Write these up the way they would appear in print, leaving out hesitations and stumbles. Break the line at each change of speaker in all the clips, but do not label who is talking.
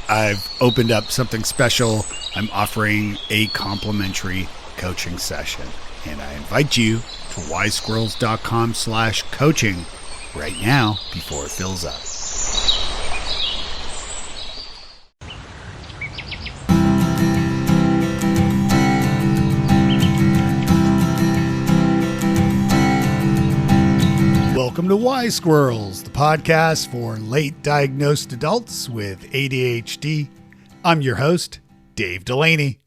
I've opened up something special. I'm offering a complimentary coaching session, and I invite you to wisesquirrels.com/coaching right now before it fills up. Welcome to Wise Squirrels, the podcast for late diagnosed adults with ADHD. I'm your host, Dave Delaney.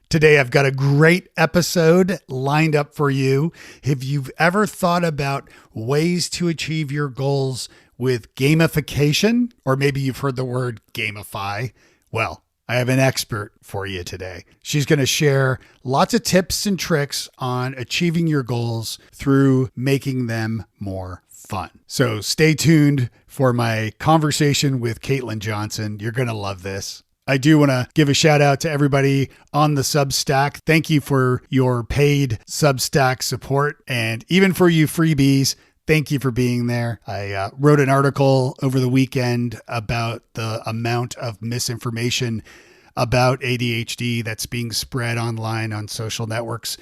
Today I've got a great episode lined up for you. If you've ever thought about ways to achieve your goals with gamification, or maybe you've heard the word gamify, well, I have an expert for you today. She's going to share lots of tips and tricks on achieving your goals through making them more fun. So stay tuned for my conversation with Caitlin Johnson. You're going to love this. I do want to give a shout out to everybody on the Substack. Thank you for your paid Substack support, and even for you freebies. Thank you for being there. I wrote an article over the weekend about the amount of misinformation about ADHD that's being spread online on social networks,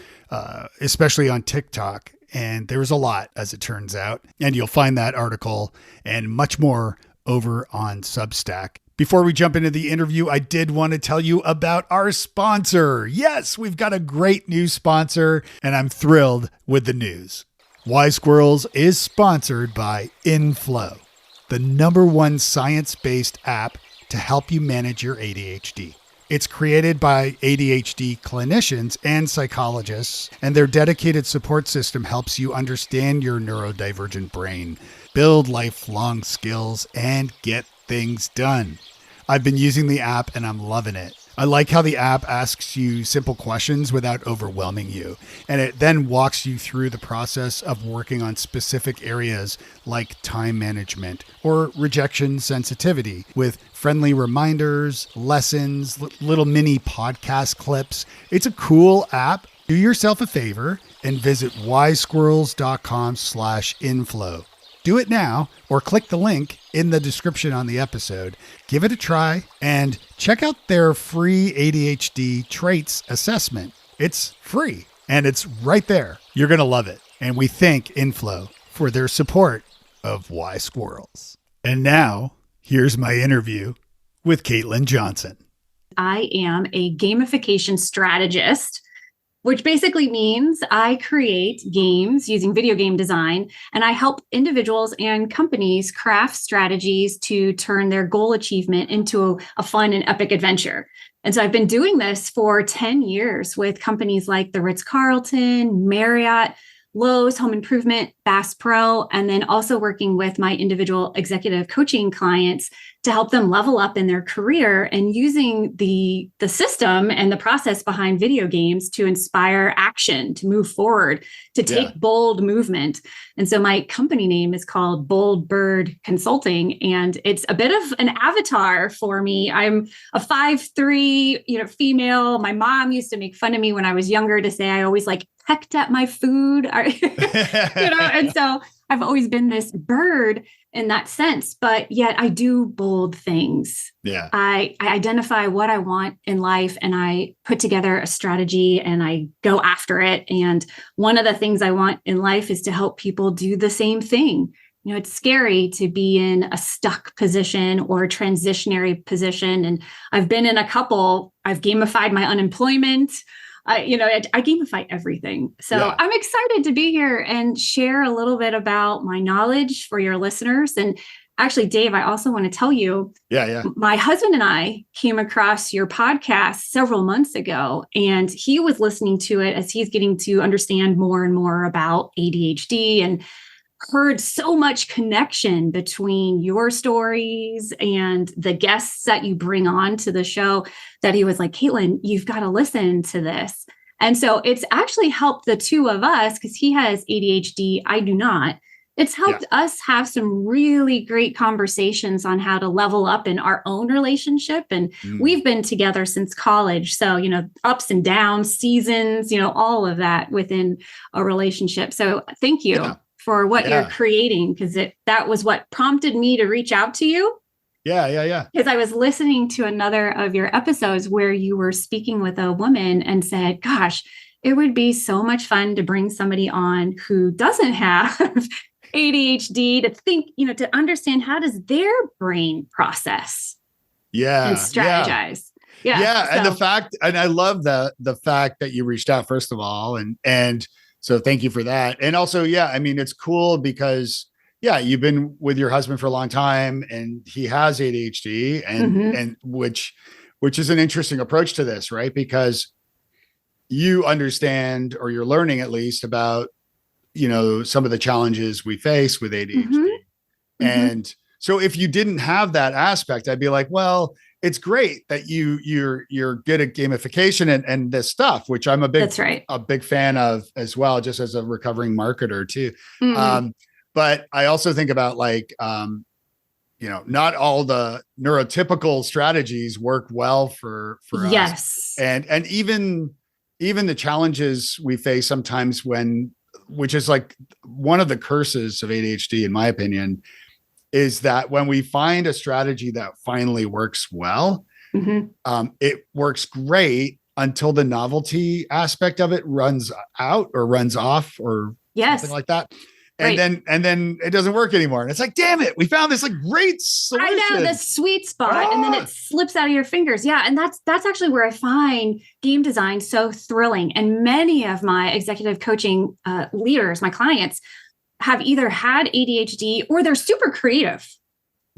especially on TikTok. And there's a lot, as it turns out. And you'll find that article and much more over on Substack. Before we jump into the interview, I did want to tell you about our sponsor. Yes, we've got a great new sponsor, and I'm thrilled with the news. Wise Squirrels is sponsored by Inflow, the #1 science-based app to help you manage your ADHD. It's created by ADHD clinicians and psychologists, and their dedicated support system helps you understand your neurodivergent brain, build lifelong skills, and get things done. I've been using the app and I'm loving it. I like how the app asks you simple questions without overwhelming you, and it then walks you through the process of working on specific areas like time management or rejection sensitivity with friendly reminders, lessons, little mini podcast clips. It's a cool app. Do yourself a favor and visit wisesquirrels.com/inflow. Do it now or click the link in the description on the episode. Give it a try and check out their free ADHD traits assessment. It's free and it's right there. You're going to love it. And we thank Inflow for their support of Wise Squirrels. And now, here's my interview with Caitlin Johnson.
I am a gamification strategist, which basically means I create games using video game design, and I help individuals and companies craft strategies to turn their goal achievement into a fun and epic adventure. And so I've been doing this for 10 years with companies like the Ritz-Carlton, Marriott, Lowe's, Home Improvement, Bass Pro, and then also working with my individual executive coaching clients to help them level up in their career and using the system and the process behind video games to inspire action, to move forward, to take bold movement. And so my company name is called Bold Bird Consulting, and it's a bit of an avatar for me. I'm a 5'3", female. My mom used to make fun of me when I was younger to say I always pecked at my food, and so I've always been this bird in that sense, but yet I do bold things.
Yeah.
I identify what I want in life and I put together a strategy and I go after it. And one of the things I want in life is to help people do the same thing. It's scary to be in a stuck position or a transitionary position. And I've been in a couple. I've gamified my unemployment. I gamify everything. So I'm excited to be here and share a little bit about my knowledge for your listeners. And actually, Dave, I also want to tell you, my husband and I came across your podcast several months ago, and he was listening to it as he's getting to understand more and more about ADHD and heard so much connection between your stories and the guests that you bring on to the show that he was like, Caitlin, you've got to listen to this. And so it's actually helped the two of us because he has ADHD. I do not. It's helped us have some really great conversations on how to level up in our own relationship. And we've been together since college. So, ups and downs, seasons, all of that within a relationship. So thank you for what you're creating, because that was what prompted me to reach out to you.
Yeah. Yeah. Yeah.
Because I was listening to another of your episodes where you were speaking with a woman and said, gosh, it would be so much fun to bring somebody on who doesn't have ADHD to think, to understand how does their brain process and
Yeah. Yeah.
strategize. Yeah.
Yeah. And
So,
and I love the fact that you reached out, first of all. And so thank you for that. And also, yeah, I mean, it's cool because yeah, you've been with your husband for a long time and he has ADHD and which is an interesting approach to this, right? Because you understand, or you're learning at least about, some of the challenges we face with ADHD. And so if you didn't have that aspect, I'd be like, well, it's great that you're good at gamification and this stuff, which I'm
that's right.
a big fan of as well, just as a recovering marketer too.
Mm-hmm.
But I also think about like, not all the neurotypical strategies work well for us.
Yes.
And even the challenges we face sometimes which is like one of the curses of ADHD, in my opinion, is that when we find a strategy that finally works well, it works great until the novelty aspect of it runs out or runs off or something like that. And then it doesn't work anymore. And it's like, damn it, we found this like great solution.
I know, the sweet spot, and then it slips out of your fingers. Yeah. And that's actually where I find game design so thrilling. And many of my executive coaching leaders, my clients, have either had ADHD or they're super creative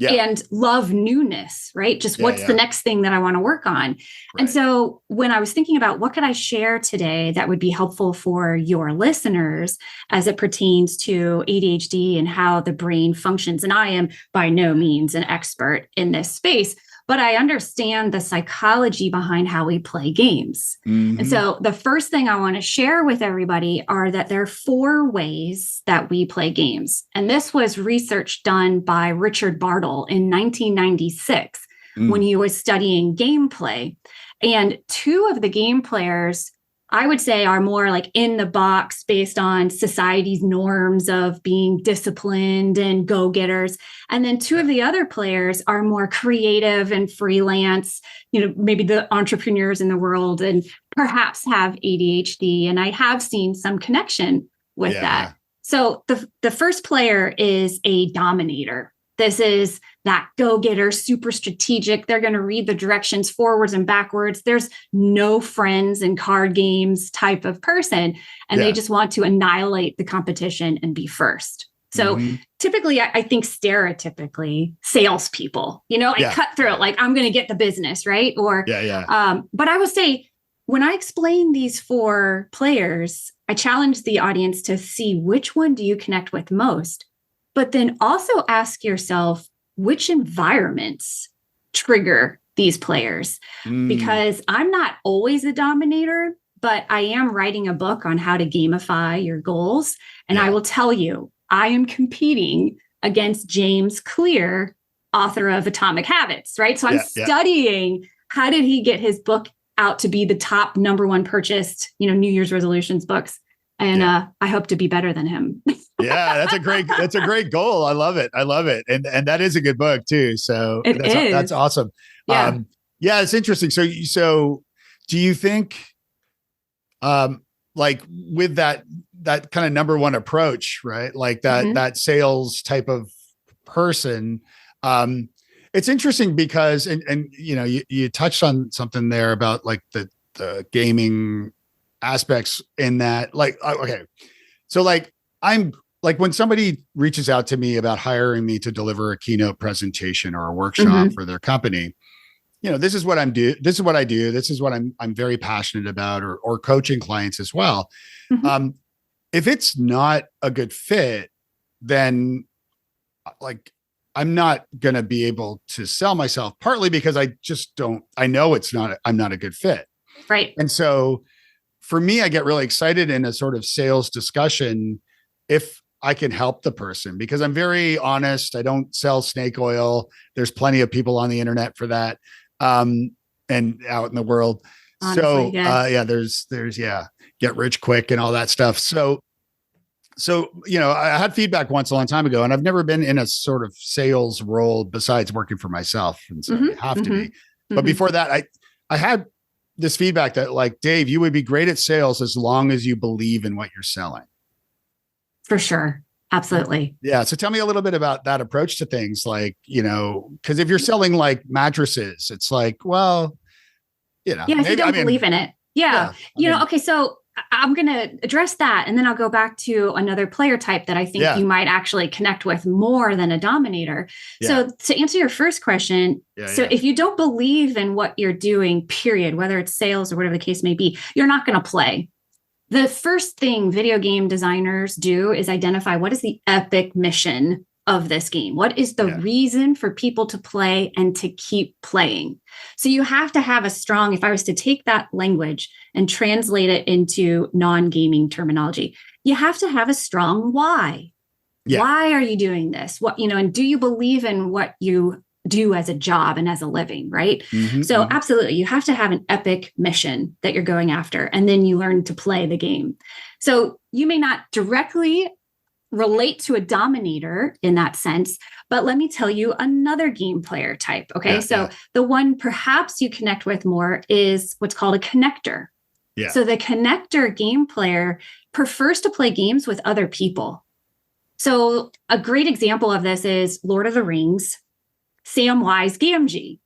and love newness, right? Just what's the next thing that I want to work on? Right. And so when I was thinking about what could I share today that would be helpful for your listeners as it pertains to ADHD and how the brain functions, and I am by no means an expert in this space, but I understand the psychology behind how we play games. And so the first thing I want to share with everybody are that there are 4 ways that we play games. And this was research done by Richard Bartle in 1996 when he was studying gameplay. And 2 of the game players, I would say, are more like in the box based on society's norms of being disciplined and go-getters. And then 2 of the other players are more creative and freelance, maybe the entrepreneurs in the world and perhaps have ADHD. And I have seen some connection with that. So the first player is a dominator. This is that go-getter, super strategic. They're going to read the directions forwards and backwards. There's no friends in card games type of person. And they just want to annihilate the competition and be first. So typically, I think stereotypically, salespeople, cutthroat, like I'm going to get the business, right? Or, but I will say, when I explain these 4 players, I challenge the audience to see which one do you connect with most, but then also ask yourself, which environments trigger these players? Because I'm not always a dominator, but I am writing a book on how to gamify your goals. And I will tell you, I am competing against James Clear, author of Atomic Habits, right? So I'm studying how did he get his book out to be the top #1 purchased, New Year's resolutions books. And I hope to be better than him.
That's a great goal. I love it. And that is a good book too. So that's awesome.
Yeah.
It's interesting. So do you think, like with that kind of #1 approach, right? Like that sales type of person, it's interesting because, and you touched on something there about like the gaming aspects in that, like, okay. So like, I'm like, when somebody reaches out to me about hiring me to deliver a keynote presentation or a workshop for their company, this is what I do. This is what I'm very passionate about, or coaching clients as well. If it's not a good fit, then like, I'm not going to be able to sell myself, partly because I know I'm not a good fit.
Right.
And so for me, I get really excited in a sort of sales discussion if I can help the person, because I'm very honest. I don't sell snake oil. There's plenty of people on the internet for that, and out in the world. Honestly, there's get rich quick and all that stuff. So So, I had feedback once a long time ago, and I've never been in a sort of sales role besides working for myself. And so you have to be. But before that, I had this feedback that like, Dave, you would be great at sales as long as you believe in what you're selling.
For sure. Absolutely.
Yeah. So tell me a little bit about that approach to things, like, because if you're selling like mattresses, it's like, well,
Yeah, if you don't believe in it. Yeah. Okay. So I'm going to address that. And then I'll go back to another player type that I think you might actually connect with more than a dominator. Yeah. So to answer your first question, if you don't believe in what you're doing, period, whether it's sales or whatever the case may be, you're not going to play. The first thing video game designers do is identify what is the epic mission of this game. What is the reason for people to play and to keep playing? So you have to have a strong, if I was to take that language and translate it into non-gaming terminology, you have to have a strong why. Yeah. Why are you doing this? And do you believe in what you do as a job and as a living, right? So absolutely, you have to have an epic mission that you're going after, and then you learn to play the game. So you may not directly relate to a dominator in that sense, but let me tell you another game player type. Okay. The one perhaps you connect with more is what's called a connector. Yeah. So the connector game player prefers to play games with other people. So a great example of this is Lord of the Rings, Samwise Gamgee.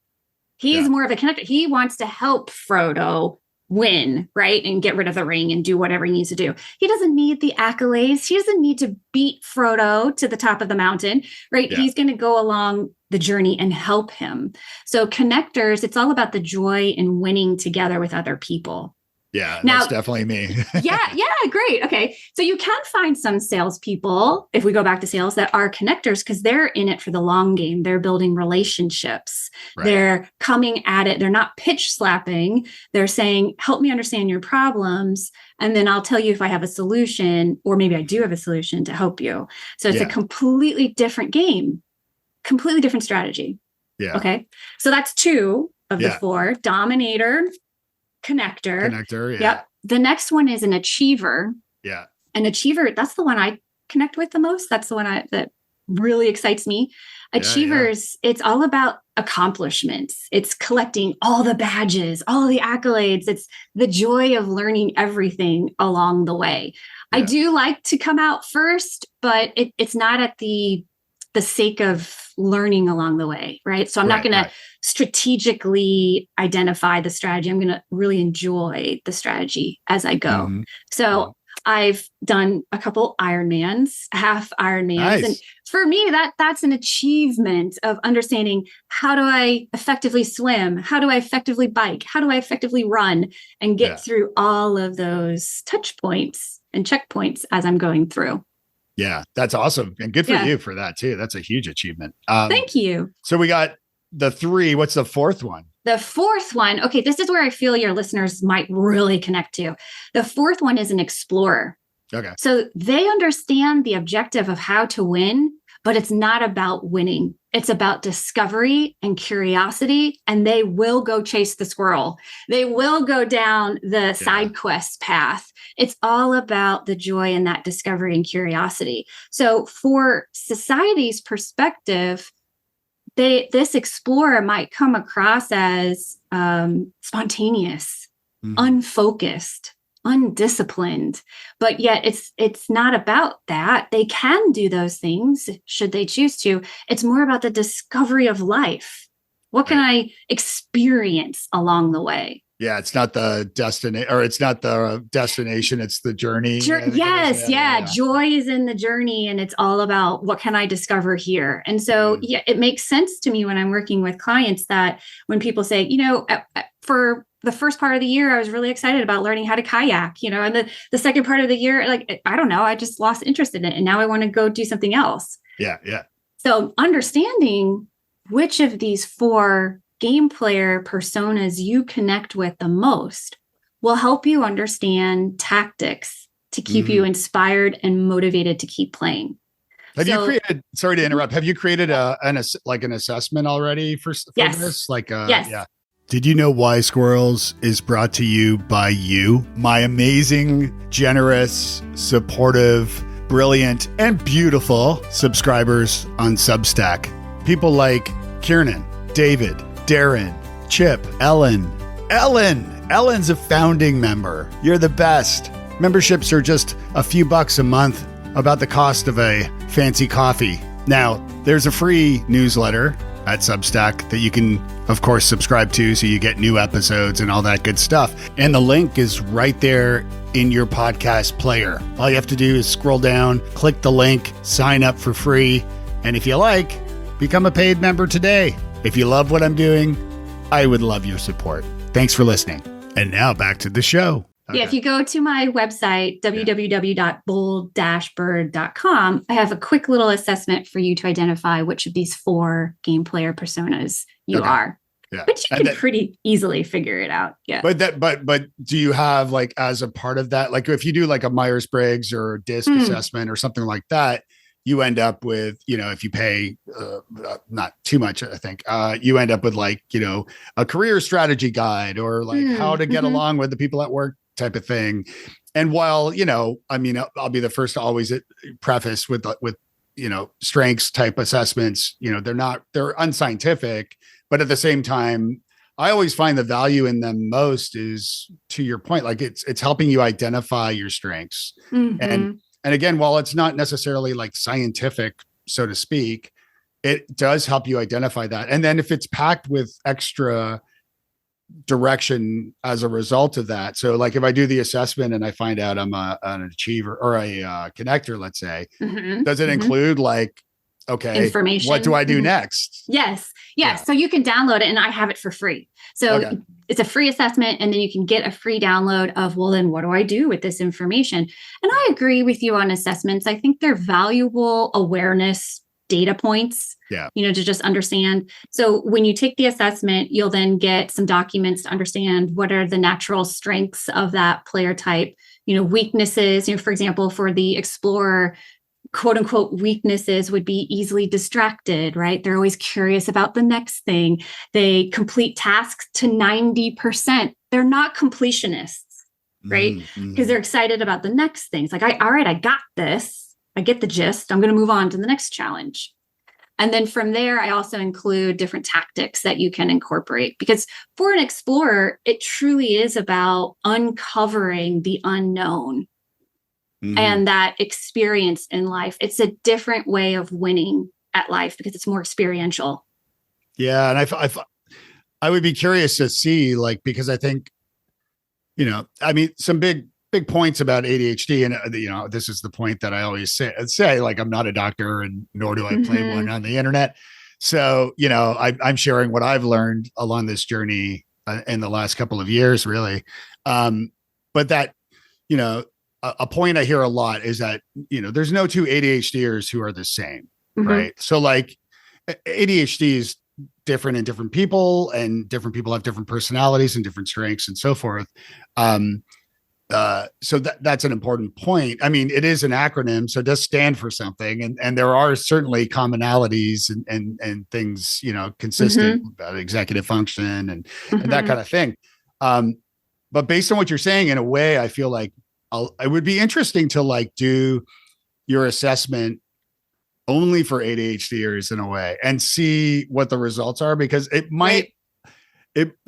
He's more of a connector. He wants to help Frodo win, right? And get rid of the ring and do whatever he needs to do. He doesn't need the accolades. He doesn't need to beat Frodo to the top of the mountain, right? Yeah. He's going to go along the journey and help him. So connectors, it's all about the joy in winning together with other people.
Yeah, now, that's definitely me.
yeah, great. Okay. So you can find some salespeople, if we go back to sales, that are connectors because they're in it for the long game. They're building relationships. Right. They're coming at it. They're not pitch slapping. They're saying, help me understand your problems. And then I'll tell you if I have a solution, or maybe I do have a solution to help you. So it's a completely different game, completely different strategy. Yeah. Okay. So that's two of the four: dominator, connector. Yeah. Yep. The next one is an achiever. Yeah. An achiever, that's the one I connect with the most. That's the one that really excites me. Achievers, it's all about accomplishments. It's collecting all the badges, all the accolades. It's the joy of learning everything along the way. Yeah. I do like to come out first, but it's not at the sake of learning along the way, right? So I'm not going to strategically identify the strategy. I'm going to really enjoy the strategy as I go. Mm-hmm. So I've done a couple Ironmans, half Ironmans. Nice. And for me, that's an achievement of understanding, how do I effectively swim? How do I effectively bike? How do I effectively run and get through all of those touch points and checkpoints as I'm going through?
Yeah, that's awesome. And good for you for that too. That's a huge achievement.
Thank you.
So we got the three. What's the fourth one?
The fourth one. Okay, this is where I feel your listeners might really connect to. The fourth one is an explorer. Okay. So they understand the objective of how to win, but it's not about winning. It's about discovery and curiosity, and they will go chase the squirrel. They will go down the side quest path. It's all about the joy in that discovery and curiosity. So for society's perspective, this explorer might come across as spontaneous, unfocused, undisciplined, but yet it's not about that. They can do those things should they choose to. It's more about the discovery of life. What can I experience along the way?
Yeah, it's not the destination, or it's not the destination. It's the journey.
Yes, joy is in the journey, and it's all about what can I discover here. And so, it makes sense to me when I'm working with clients that when people say, for the first part of the year, I was really excited about learning how to kayak, and the second part of the year, like, I don't know, I just lost interest in it, and now I want to go do something else. Yeah. So understanding which of these four game player personas you connect with the most will help you understand tactics to keep you inspired and motivated to keep playing.
Have you created, sorry to interrupt, have you created an assessment already for this?
Yes.
Yeah. Did you know Wise Squirrels is brought to you by you, my amazing, generous, supportive, brilliant, and beautiful subscribers on Substack. People like Kieran, David, Darren, Chip, Ellen. Ellen's a founding member. You're the best. Memberships are just a few bucks a month, about the cost of a fancy coffee. Now, there's a free newsletter at Substack that you can, of course, subscribe to so you get new episodes and all that good stuff. And the link is right there in your podcast player. All you have to do is scroll down, click the link, sign up for free. And if you like, become a paid member today. If you love what I'm doing, I would love your support. Thanks for listening. And now back to the show. Okay.
Yeah, if you go to my website, www.bold-bird.com, I have a quick little assessment for you to identify which of these 4 game player personas you are. Yeah. But you can pretty easily figure it out. Yeah.
But do you have, like, as a part of that, like if you do like a Myers-Briggs or DISC assessment or something like that, you end up with, if you pay not too much, I think, you end up with like, a career strategy guide or like how to get along with the people at work type of thing. And while, I'll be the first to always preface with strengths type assessments, they're unscientific, but at the same time, I always find the value in them most is, to your point, like it's helping you identify your strengths. And again, while it's not necessarily like scientific, so to speak, it does help you identify that. And then if it's packed with extra direction as a result of that. So like if I do the assessment and I find out I'm an achiever or a connector, let's say, does it include like, okay, information? What do I do next?
Yes. Yeah. So you can download it and I have it for free. So it's a free assessment and then you can get a free download of, well, then what do I do with this information? And I agree with you on assessments. I think they're valuable awareness data points, to just understand. So when you take the assessment, you'll then get some documents to understand what are the natural strengths of that player type, weaknesses, for example, for the explorer, quote unquote, weaknesses would be easily distracted, right? They're always curious about the next thing. They complete tasks to 90%. They're not completionists, right? Because they're excited about the next things. Like, all right, I got this. I get the gist. I'm going to move on to the next challenge. And then from there, I also include different tactics that you can incorporate, because for an explorer, it truly is about uncovering the unknown and that experience in life. It's a different way of winning at life because it's more experiential.
Yeah. And I would be curious to see, like, because I think, some big points about ADHD. And, this is the point that I always say, like, I'm not a doctor and nor do I play one on the internet. So, I'm sharing what I've learned along this journey in the last couple of years, really. But that, a point I hear a lot is that, there's no 2 ADHDers who are the same, right? So like ADHD is different in different people and different people have different personalities and different strengths and so forth. So that's an important point. I mean, it is an acronym, so it does stand for something. And there are certainly commonalities and things, consistent about executive function and that kind of thing. But based on what you're saying, in a way, I feel like it would be interesting to like do your assessment only for ADHDers in a way and see what the results are, because it might,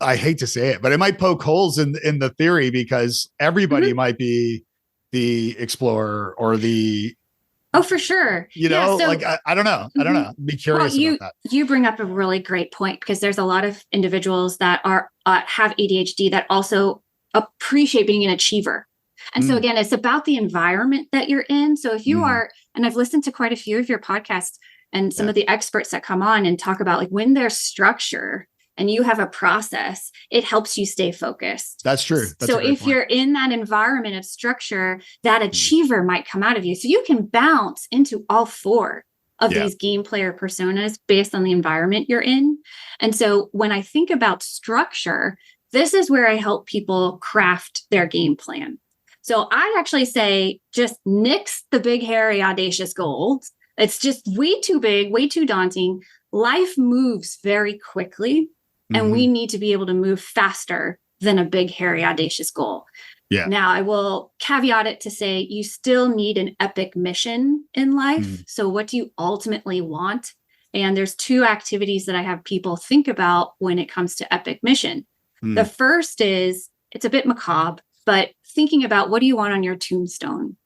I hate to say it, but it might poke holes in the theory, because everybody might be the explorer or the,
oh, for sure.
Like, I don't know. I don't know. Be curious about that.
You bring up a really great point, because there's a lot of individuals that are have ADHD that also appreciate being an achiever. And so again, it's about the environment that you're in. So if you are, and I've listened to quite a few of your podcasts and some of the experts that come on and talk about, like, when there's structure and you have a process, it helps you stay focused.
That's true.
So if you're in that environment of structure, that achiever might come out of you. So you can bounce into all 4 of these game player personas based on the environment you're in. And so when I think about structure, this is where I help people craft their game plan. So I actually say, just nix the big, hairy, audacious goals. It's just way too big, way too daunting. Life moves very quickly, and we need to be able to move faster than a big, hairy, audacious goal.
Yeah.
Now, I will caveat it to say you still need an epic mission in life.
Mm.
So what do you ultimately want? And there's two activities that I have people think about when it comes to epic mission. The first is, it's a bit macabre, but thinking about what do you want on your tombstone?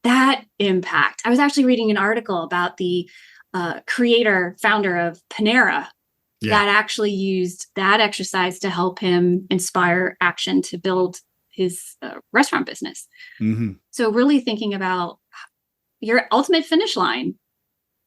That impact. I was actually reading an article about the founder of Panera that actually used that exercise to help him inspire action to build his restaurant business. So really thinking about your ultimate finish line.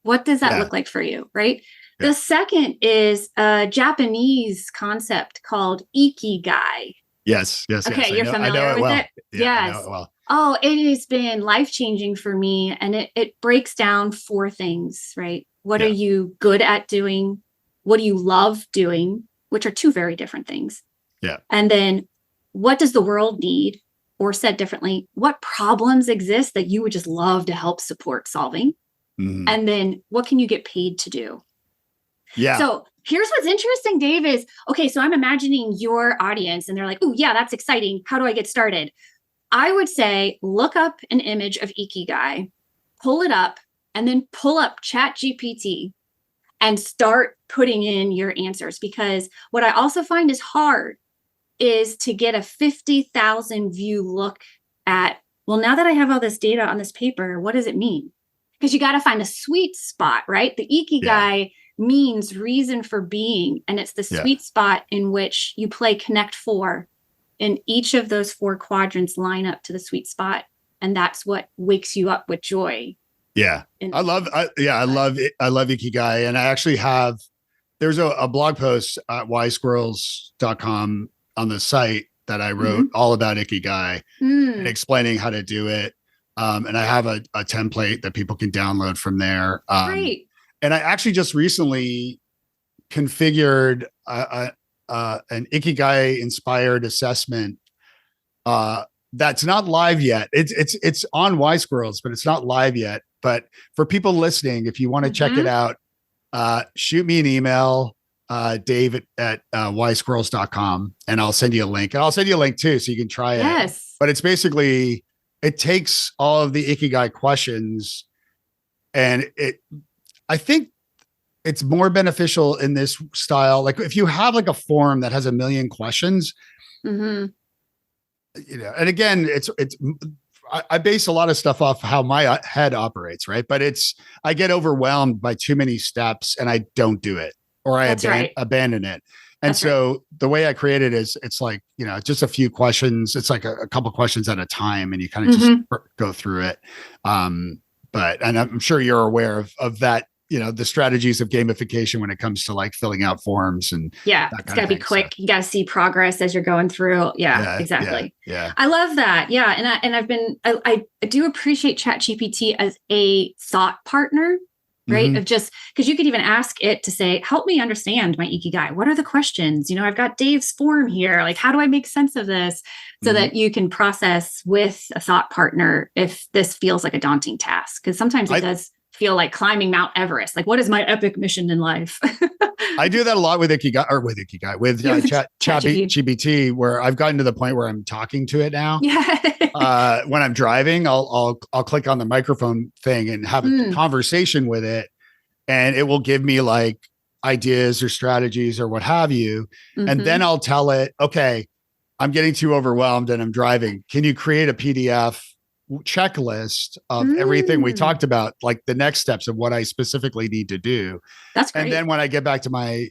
What does that look like for you, right? The second is a Japanese concept called ikigai.
Yes.
Okay, you're familiar with it?
Yeah,
Yes.
I know it well.
Oh, it has been life-changing for me. And it breaks down 4 things, right? What are you good at doing? What do you love doing? Which are 2 very different things.
Yeah.
And then what does the world need? Or said differently, what problems exist that you would just love to help support solving? And then what can you get paid to do?
Yeah.
So here's what's interesting, Dave, is, okay, so I'm imagining your audience and they're like, oh, yeah, that's exciting. How do I get started? I would say, look up an image of Ikigai, pull it up, and then pull up ChatGPT and start putting in your answers. Because what I also find is hard is to get a 50,000 view look at, well, now that I have all this data on this paper, what does it mean? Because you got to find a sweet spot, right? The Ikigai means reason for being. And it's the sweet spot in which you play Connect 4. And each of those 4 quadrants line up to the sweet spot. And that's what wakes you up with joy.
Yeah. I love Ikigai. And I actually there's a blog post at wisesquirrels.com on the site that I wrote all about Ikigai and explaining how to do it. And I have a template that people can download from there.
Great.
And I actually just recently configured an Ikigai inspired assessment that's not live yet. It's on Wise Squirrels, but it's not live yet. But for people listening, if you want to check it out, shoot me an email, Dave at wisesquirrels.com, and I'll send you a link. And I'll send you a link too, so you can try it.
Yes.
But it's basically, it takes all of the Ikigai questions, and I think it's more beneficial in this style. Like if you have like a form that has a million questions, and again, I base a lot of stuff off how my head operates, right? But I get overwhelmed by too many steps and I don't do it, or I abandon it. And the way I create it is, it's like, just a few questions. It's like a couple questions at a time, and you kind of just go through it. But I'm sure you're aware of that, the strategies of gamification when it comes to like filling out forms and
it's got to be quick. So you got to see progress as you're going through. Yeah, exactly.
Yeah.
I love that. Yeah. And I do appreciate ChatGPT as a thought partner, right? Of just, because you could even ask it to say, help me understand my Ikigai. What are the questions? I've got Dave's form here. Like, how do I make sense of this? So that you can process with a thought partner if this feels like a daunting task. Because sometimes it does feel like climbing Mount Everest. Like, what is my epic mission in life?
I do that a lot with ChatGPT, where I've gotten to the point where I'm talking to it now. Yeah. When I'm driving, I'll click on the microphone thing and have a conversation with it, and it will give me like ideas or strategies or what have you. And then I'll tell it, okay, I'm getting too overwhelmed and I'm driving. Can you create a PDF checklist of everything we talked about, like the next steps of what I specifically need to do?
That's great.
And then when I get back to my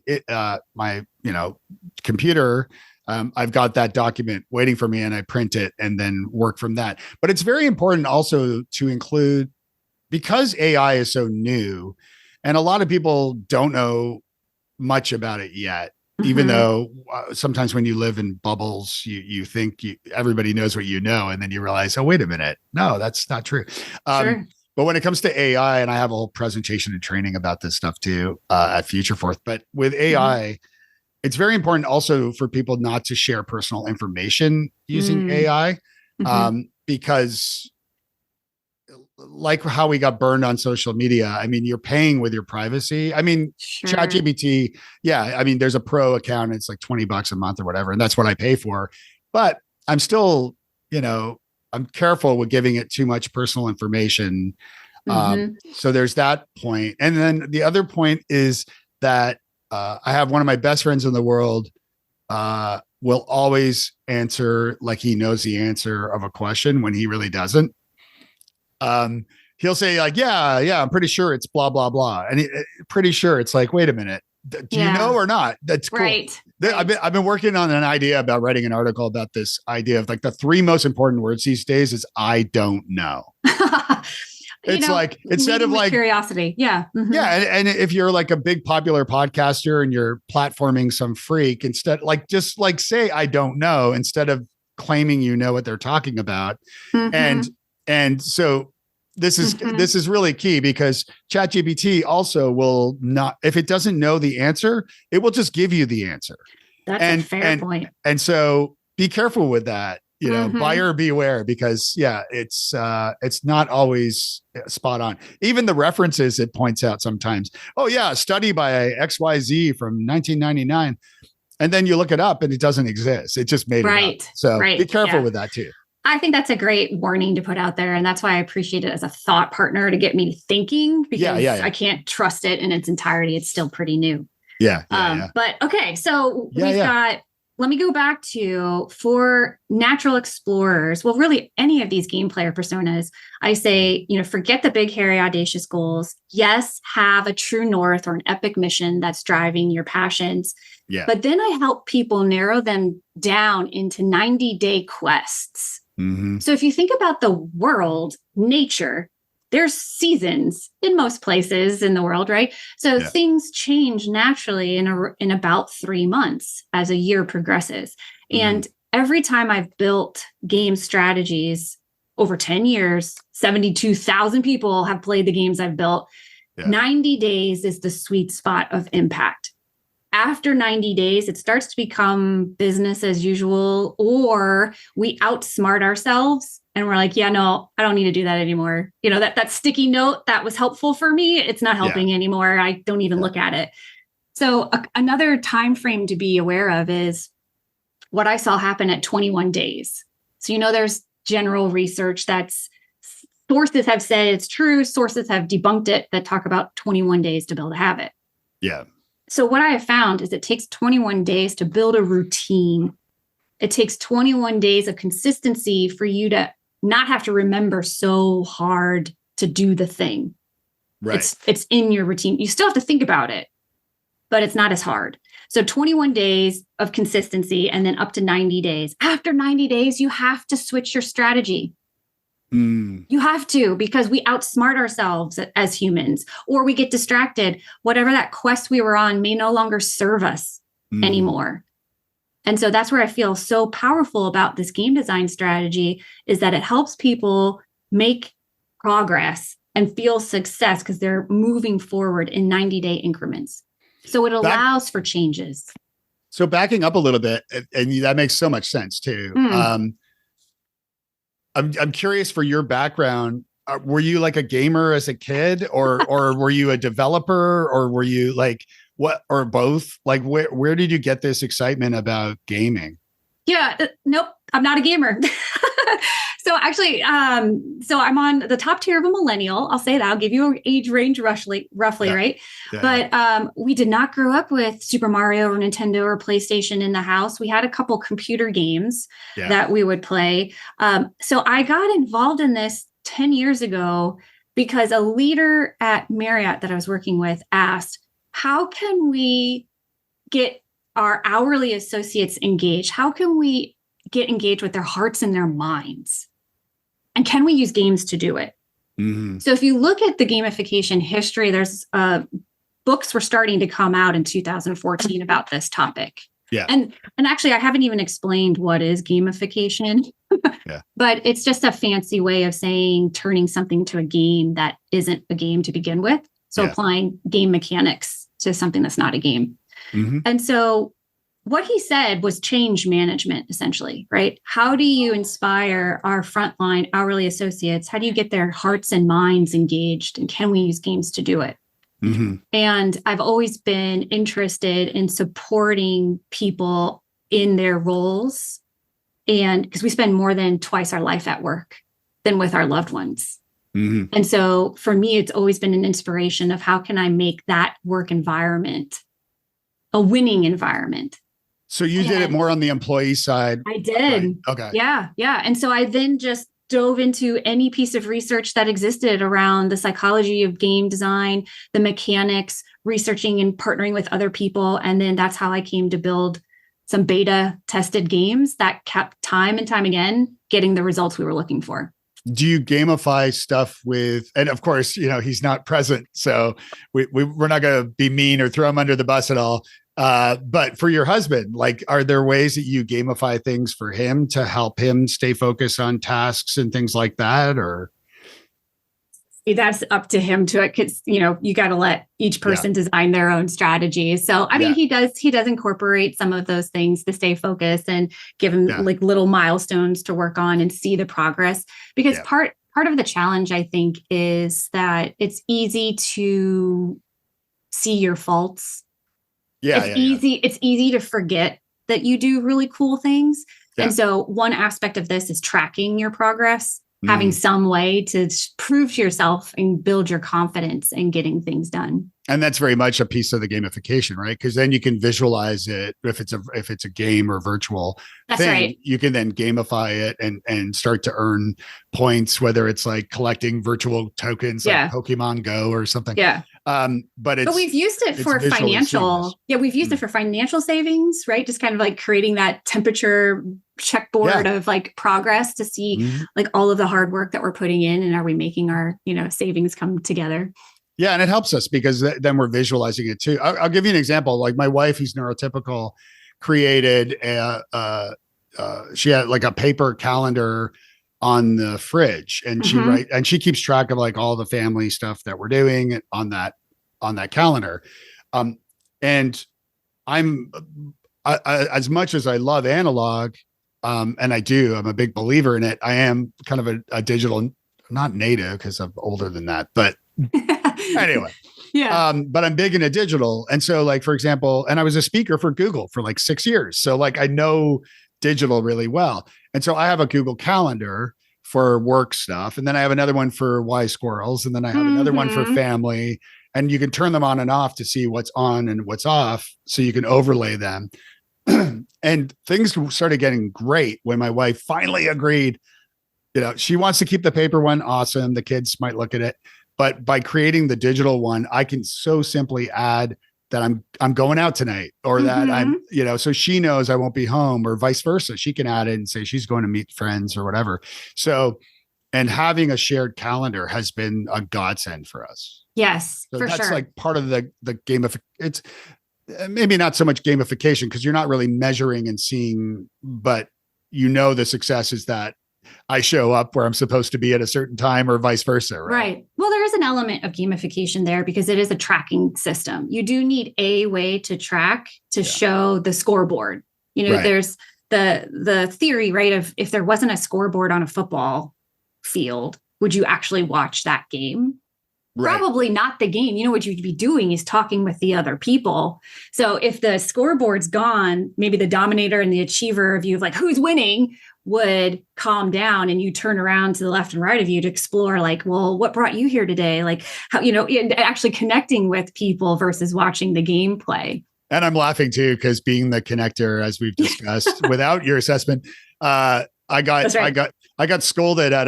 computer, I've got that document waiting for me, and I print it and then work from that. But it's very important also to include, because AI is so new and a lot of people don't know much about it yet. Even though sometimes when you live in bubbles, you think everybody knows what you know, and then you realize, oh, wait a minute, no, that's not true. But when it comes to AI, and I have a whole presentation and training about this stuff too at Futureforth. But with AI, it's very important also for people not to share personal information using AI, because like how we got burned on social media, I mean, you're paying with your privacy. I mean, ChatGPT, I mean, there's a pro account. It's like $20 a month or whatever. And that's what I pay for. But I'm still I'm careful with giving it too much personal information. So there's that point. And then the other point is that I have one of my best friends in the world will always answer like he knows the answer of a question when he really doesn't. He'll say like, yeah, I'm pretty sure it's blah, blah, blah. And pretty sure it's like, wait a minute. Do you know or not? That's cool. Right. I've been working on an idea about writing an article about this idea of like the 3 most important words these days is I don't know. It's like, instead of like
curiosity. Yeah.
Yeah. And if you're like a big popular podcaster and you're platforming some freak, instead, like, just like say, I don't know, instead of claiming, what they're talking about. And so this is really key, because ChatGPT also will not, if it doesn't know the answer, it will just give you the answer.
That's a fair point.
And so be careful with that. Buyer beware, because it's not always spot on. Even the references it points out sometimes. Oh yeah, a study by XYZ from 1999. And then you look it up and it doesn't exist. It just made it up. So be careful with that too.
I think that's a great warning to put out there. And that's why I appreciate it as a thought partner to get me thinking, because I can't trust it in its entirety. It's still pretty new. But okay, so we've got, let me go back to, for natural explorers, well, really any of these game player personas, I say, forget the big, hairy, audacious goals. Yes, have a true north or an epic mission that's driving your passions. Yeah. But then I help people narrow them down into 90-day quests. So if you think about the world, nature, there's seasons in most places in the world, right? So things change naturally in about 3 months as a year progresses. And every time I've built game strategies over 10 years, 72,000 people have played the games I've built. 90 days is the sweet spot of impact. After 90 days, it starts to become business as usual, or we outsmart ourselves and we're like, yeah, no, I don't need to do that anymore. That sticky note that was helpful for me, it's not helping anymore. I don't even look at it. So another time frame to be aware of is what I saw happen at 21 days. So, there's general research that's sources have said it's true. Sources have debunked it that talk about 21 days to build a habit.
Yeah.
So what I have found is it takes 21 days to build a routine. It takes 21 days of consistency for you to not have to remember so hard to do the thing. Right. It's in your routine. You still have to think about it, but it's not as hard. So 21 days of consistency and then up to 90 days. After 90 days, you have to switch your strategy. You have to, because we outsmart ourselves as humans, or we get distracted. Whatever that quest we were on may no longer serve us anymore. And so that's where I feel so powerful about this game design strategy, is that it helps people make progress and feel success because they're moving forward in 90-day increments. So it allows for changes.
So backing up a little bit, and that makes so much sense too. I'm curious, for your background, were you like a gamer as a kid, or were you a developer, or were you like what, or both? Like where did you get this excitement about gaming?
Yeah, nope, I'm not a gamer. So actually, so I'm on the top tier of a millennial. I'll say that. I'll give you an age range roughly, right? Yeah. But we did not grow up with Super Mario or Nintendo or PlayStation in the house. We had a couple computer games that we would play. So I got involved in this 10 years ago because a leader at Marriott that I was working with asked, how can we get our hourly associates engaged? How can we get engaged with their hearts and their minds? And can we use games to do it? So if you look at the gamification history, there's books were starting to come out in 2014 about this topic. Yeah. And actually, I haven't even explained what is gamification, but it's just a fancy way of saying turning something to a game that isn't a game to begin with. So applying game mechanics to something that's not a game. And so what he said was change management, essentially, right? How do you inspire our frontline hourly associates? How do you get their hearts and minds engaged? And can we use games to do it? And I've always been interested in supporting people in their roles And because we spend more than twice our life at work than with our loved ones.
Mm-hmm.
And so for me, it's always been an inspiration of how can I make that work environment a winning environment.
So you did it more on the employee side.
I did.
Right? Okay.
Yeah. Yeah. And so I then just dove into any piece of research that existed around the psychology of game design, the mechanics, researching and partnering with other people. And then that's how I came to build some beta tested games that kept time and time again getting the results we were looking for.
Do you gamify stuff with, and of course, he's not present, so we're not going to be mean or throw him under the bus at all. But for your husband, like, are there ways that you gamify things for him to help him stay focused on tasks and things like that? Or
that's up to him to it, because you got to let each person design their own strategies. So I mean, he does incorporate some of those things to stay focused and give him like little milestones to work on and see the progress. Because part of the challenge, I think, is that it's easy to see your faults. It's easy to forget that you do really cool things. And so one aspect of this is tracking your progress. Having some way to prove to yourself and build your confidence in getting things done.
And that's very much a piece of the gamification, right? Because then you can visualize it. If it's a game or virtual thing,
right.
You can then gamify it and start to earn points, whether it's like collecting virtual tokens like Pokemon Go or something.
Yeah.
But
we've used it for financial. Yeah, we've used it for financial savings, right? Just kind of like creating that temperature checkboard of like progress to see like all of the hard work that we're putting in, and are we making our savings come together.
Yeah, and it helps us because then we're visualizing it too. I'll give you an example. Like my wife, who's neurotypical, created she had like a paper calendar on the fridge, and she keeps track of like all the family stuff that we're doing on that calendar. And I'm as much as I love analog, and I'm a big believer in it. I am kind of a digital, not native because I'm older than that, but anyway. But I'm big into digital. And so like, for example, and I was a speaker for Google for like 6 years. So like, I know digital really well. And so I have a Google Calendar for work stuff. And then I have another one for Wise Squirrels. And then I have another one for family. And you can turn them on and off to see what's on and what's off. So you can overlay them. And things started getting great when my wife finally agreed. She wants to keep the paper one. Awesome. The kids might look at it. But by creating the digital one, I can so simply add that I'm going out tonight, or that I'm, so she knows I won't be home, or vice versa. She can add it and say she's going to meet friends or whatever. So, and having a shared calendar has been a godsend for us.
Yes,
so
for
that's
sure.
like part of the it's maybe not so much gamification because you're not really measuring and seeing, but the success is that I show up where I'm supposed to be at a certain time, or vice versa.
Right. Well, there is an element of gamification there because it is a tracking system. You do need a way to track to show the scoreboard. There's the theory, right, of if there wasn't a scoreboard on a football field, would you actually watch that game? Right. Probably not the game. What you'd be doing is talking with the other people. So if the scoreboard's gone, maybe the dominator and the achiever view of like who's winning would calm down, and you turn around to the left and right of you to explore like, well, what brought you here today? Like how, actually connecting with people versus watching the gameplay.
And I'm laughing too, because being the connector, as we've discussed, without your assessment, I got scolded at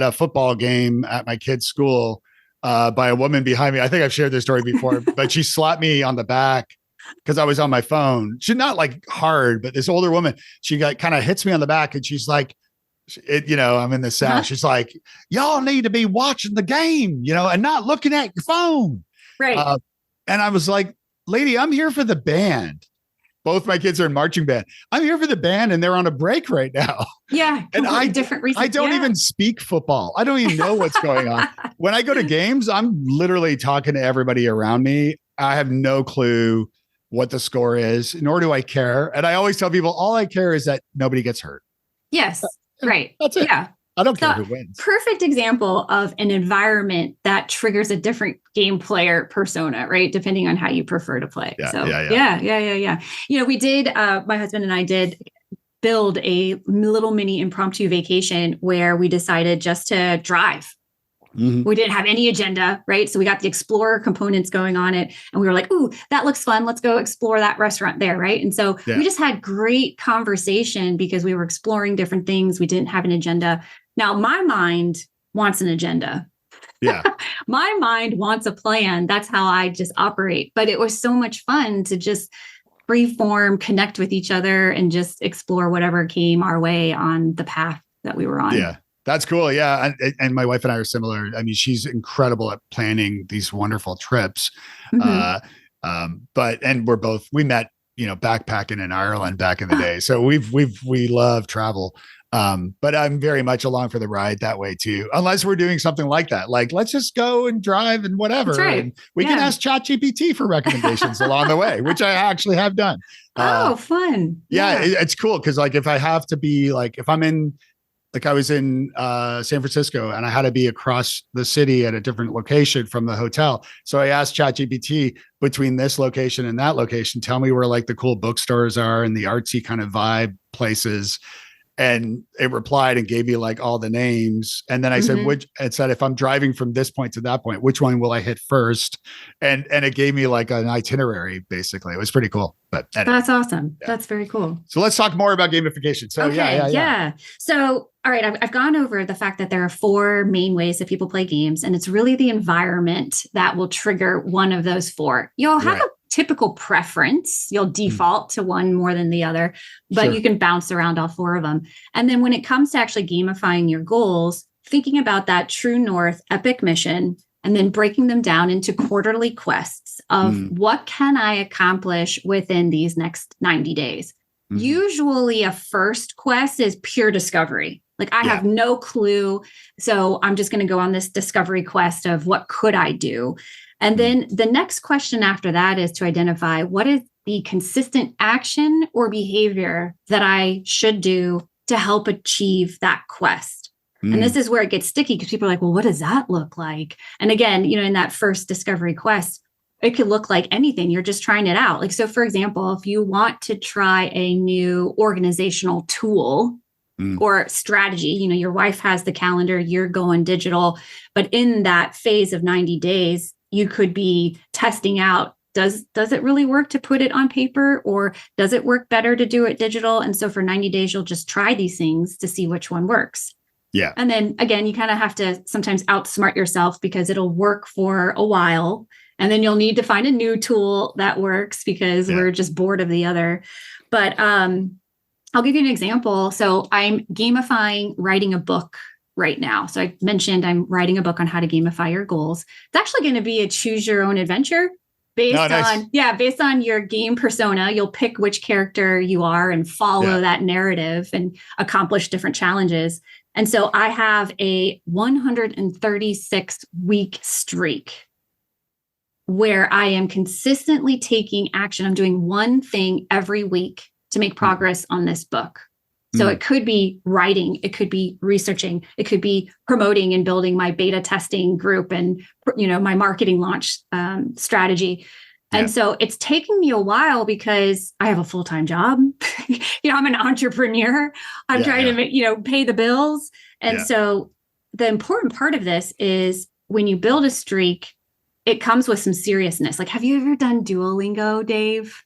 a football game at my kid's school by a woman behind me. I think I've shared this story before, but she slapped me on the back because I was on my phone. She's not like hard, but this older woman, she kind of hits me on the back, and she's like, I'm in the South. She's like, y'all need to be watching the game, and not looking at your phone.
Right.
And I was like, lady, I'm here for the band. Both my kids are in marching band. I'm here for the band, and they're on a break right now.
Yeah.
And
different reasons.
I don't even speak football. I don't even know what's going on. When I go to games, I'm literally talking to everybody around me. I have no clue what the score is, nor do I care. And I always tell people, all I care is that nobody gets hurt.
Yes. Right.
That's it.
Yeah.
I don't care who wins.
Perfect example of an environment that triggers a different game player persona, right? Depending on how you prefer to play.
Yeah.
We did, my husband and I did build a little mini impromptu vacation where we decided just to drive. Mm-hmm. We didn't have any agenda, right? So we got the explorer components going on it. And we were like, ooh, that looks fun. Let's go explore that restaurant there, right? And so we just had great conversation because we were exploring different things. We didn't have an agenda. Now, my mind wants an agenda.
Yeah.
My mind wants a plan. That's how I just operate. But it was so much fun to just freeform, connect with each other, and just explore whatever came our way on the path that we were on.
Yeah. That's cool. Yeah. And my wife and I are similar. I mean, she's incredible at planning these wonderful trips. Mm-hmm. We met, backpacking in Ireland back in the day. So we love travel. But I'm very much along for the ride that way too, unless we're doing something like that. Like, let's just go and drive and whatever. Right. And we can ask ChatGPT for recommendations along the way, which I actually have done.
Fun.
Yeah. It's cool. Cause like, if I have to be like, if I'm in, like I was in San Francisco and I had to be across the city at a different location from the hotel. So I asked ChatGPT, between this location and that location, tell me where like the cool bookstores are and the artsy kind of vibe places. And it replied and gave me like all the names. And then I said, it said, if I'm driving from this point to that point, which one will I hit first? And it gave me like an itinerary, basically. It was pretty cool. But anyway,
that's awesome. Yeah. That's very cool.
So let's talk more about gamification. So yeah.
So, all right, I've gone over the fact that there are 4 main ways that people play games, and it's really the environment that will trigger one of those 4. You'll have a typical preference. You'll default to one more than the other, but you can bounce around all 4 of them. And then when it comes to actually gamifying your goals, thinking about that true north epic mission, and then breaking them down into quarterly quests of what can I accomplish within these next 90 days. Usually a first quest is pure discovery. Like I have no clue. So I'm just going to go on this discovery quest of what could I do? And then the next question after that is to identify what is the consistent action or behavior that I should do to help achieve that quest. And this is where it gets sticky because people are like, well, what does that look like? And again, in that first discovery quest, it could look like anything. You're just trying it out. Like, so for example, if you want to try a new organizational tool or strategy, your wife has the calendar, you're going digital, but in that phase of 90 days, you could be testing out, does it really work to put it on paper, or does it work better to do it digital? And so for 90 days, you'll just try these things to see which one works.
Yeah.
And then again, you kind of have to sometimes outsmart yourself because it'll work for a while. And then you'll need to find a new tool that works because we're just bored of the other. But I'll give you an example. So I'm gamifying writing a book right now. So I mentioned I'm writing a book on how to gamify your goals. It's actually going to be a choose your own adventure based on your game persona. You'll pick which character you are and follow that narrative and accomplish different challenges. And so I have a 136 week streak where I am consistently taking action. I'm doing one thing every week to make progress on this book. So it could be writing, it could be researching, it could be promoting and building my beta testing group and, my marketing launch strategy. And so it's taking me a while because I have a full-time job. I'm an entrepreneur. I'm trying to, pay the bills. And so the important part of this is when you build a streak, it comes with some seriousness. Like, have you ever done Duolingo, Dave?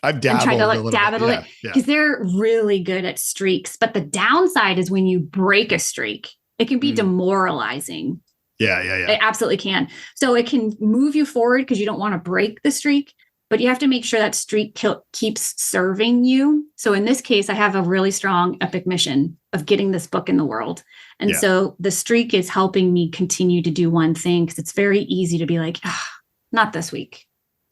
I've dabbled a little bit
because they're really good at streaks. But the downside is when you break a streak, it can be demoralizing.
Yeah.
It absolutely can. So it can move you forward because you don't want to break the streak, but you have to make sure that streak keeps serving you. So in this case, I have a really strong epic mission of getting this book in the world. And so the streak is helping me continue to do one thing because it's very easy to be like, not this week.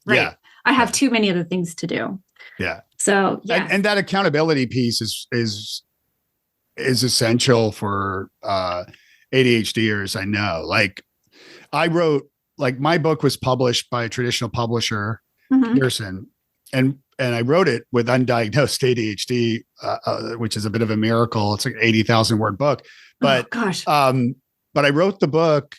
Right. Yeah. I have too many other things to do.
Yeah.
So
and that accountability piece is essential for ADHDers. I know. Like I wrote, like my book was published by a traditional publisher, Pearson, and I wrote it with undiagnosed ADHD, which is a bit of a miracle. It's like 80,000 word book, but but I wrote the book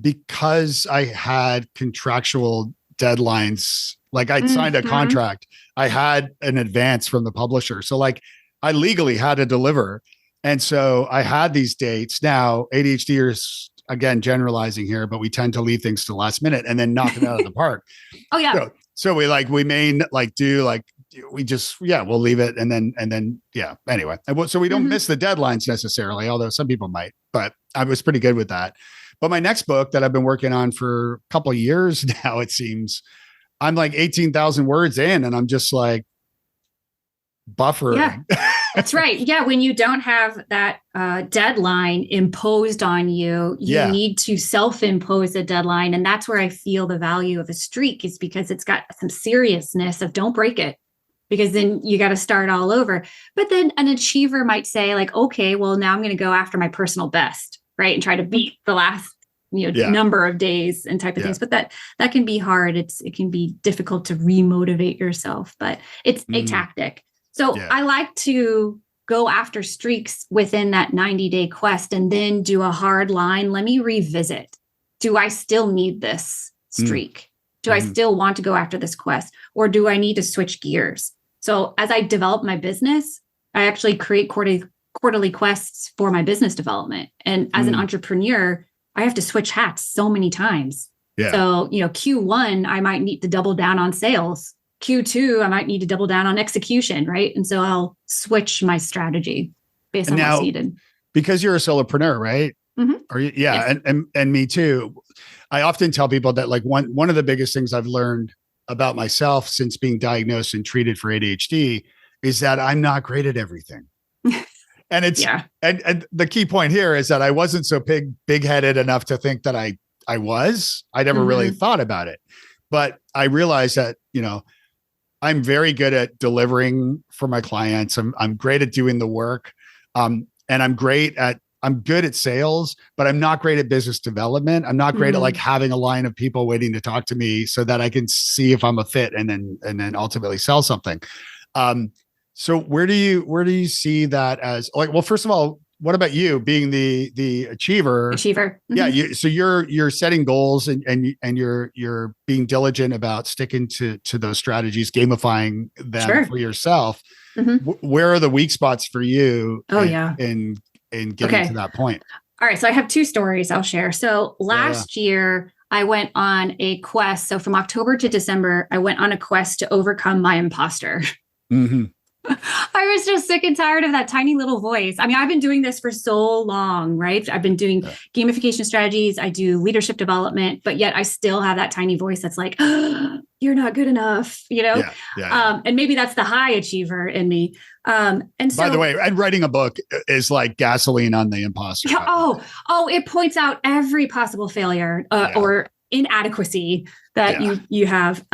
because I had contractual deadlines. Like I'd signed a contract. I had an advance from the publisher. So like I legally had to deliver. And so I had these dates. Now, ADHDers, again, generalizing here, but we tend to leave things to the last minute and then knock it out of the park.
Oh yeah.
So we may do like, we just, we'll leave it. And then, anyway. So we don't miss the deadlines necessarily, although some people might, but I was pretty good with that. But my next book that I've been working on for a couple of years now, it seems, I'm like 18,000 words in and I'm just like buffering.
Yeah, that's right. Yeah. When you don't have that deadline imposed on you, you need to self-impose a deadline. And that's where I feel the value of a streak, is because it's got some seriousness of don't break it, because then you got to start all over. But then an achiever might say like, okay, well, now I'm going to go after my personal best, right? And try to beat the last number of days and type of things. But that can be hard. It can be difficult to remotivate yourself, but it's a tactic. So I like to go after streaks within that 90-day quest and then do a hard line. Let me revisit. Do I still need this streak? Do I still want to go after this quest? Or do I need to switch gears? So as I develop my business, I actually create quarterly quests for my business development. And as an entrepreneur, I have to switch hats so many times. Yeah. So, Q1, I might need to double down on sales. Q2, I might need to double down on execution, right? And so I'll switch my strategy based on what's needed.
Because you're a solopreneur, right? Or yes. And me too. I often tell people that like one of the biggest things I've learned about myself since being diagnosed and treated for ADHD is that I'm not great at everything. And it's and the key point here is that I wasn't so big-headed enough to think that I was. I never really thought about it. But I realized that, I'm very good at delivering for my clients. I'm great at doing the work. And I'm good at sales, but I'm not great at business development. I'm not great at like having a line of people waiting to talk to me so that I can see if I'm a fit and then ultimately sell something. So where do you see that as like, well, first of all, what about you being the achiever? Yeah. So you're setting goals and you're being diligent about sticking to those strategies, gamifying them for yourself. Where are the weak spots for you in getting to that point?
All right. So I have two stories I'll share. So last year I went on a quest. So from October to December, I went on a quest to overcome my imposter. I was just sick and tired of that tiny little voice. I mean, I've been doing this for so long, right? I've been doing gamification strategies. I do leadership development, but yet I still have that tiny voice that's like, oh, you're not good enough, and maybe that's the high achiever in me. And so,
by the way, and writing a book is like gasoline on the imposter.
It points out every possible failure or inadequacy that you have.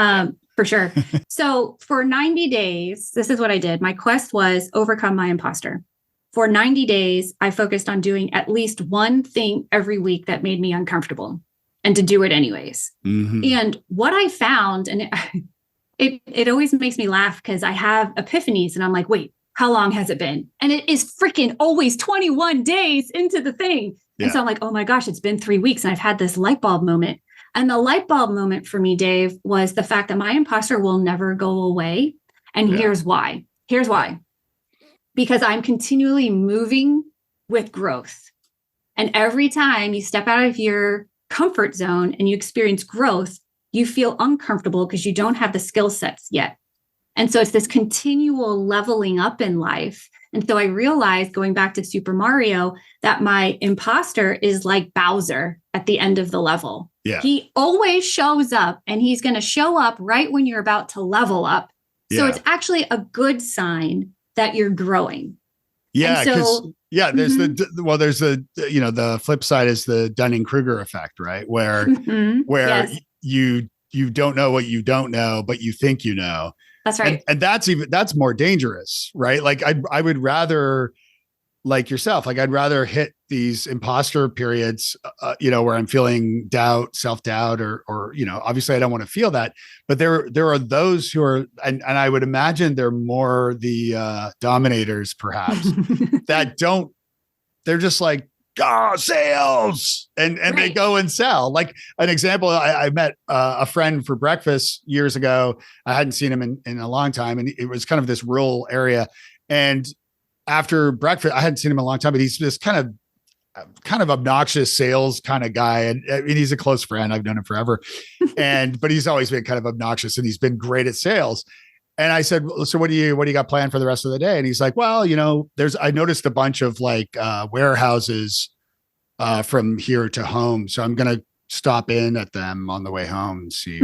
For sure. So for 90 days, this is what I did. My quest was overcome my imposter. For 90 days, I focused on doing at least one thing every week that made me uncomfortable and to do it anyways. And what I found, and it always makes me laugh because I have epiphanies and I'm like, wait, how long has it been? And it is freaking always 21 days into the thing. And so I'm like, oh my gosh, it's been 3 weeks and I've had this light bulb moment. And the light bulb moment for me, Dave, was the fact that my imposter will never go away. And here's why. Because I'm continually moving with growth. And every time you step out of your comfort zone and you experience growth, you feel uncomfortable because you don't have the skill sets yet. And so it's this continual leveling up in life. And so I realized, going back to Super Mario, that my imposter is like Bowser at the end of the level. Yeah. He always shows up, and he's going to show up right when you're about to level up. So it's actually a good sign that you're growing.
Yeah. So, there's the flip side is the Dunning-Kruger effect, right? Where you don't know what you don't know, but you think you know.
That's right.
And that's more dangerous, right? Like I would rather, like yourself, like I'd rather hit these imposter periods, where I'm feeling self-doubt, or obviously I don't want to feel that, but there are those who are, and I would imagine they're more the dominators perhaps they're just like, sales, and they go and sell. Like an example, I met a friend for breakfast years ago. I hadn't seen him in a long time, and it was kind of this rural area, and after breakfast, I hadn't seen him in a long time, but he's this kind of obnoxious sales kind of guy. And I mean, he's a close friend. I've known him forever. But he's always been kind of obnoxious and he's been great at sales. And I said, well, so what do you got planned for the rest of the day? And he's like, well, I noticed a bunch of like warehouses from here to home. So I'm going to stop in at them on the way home and see,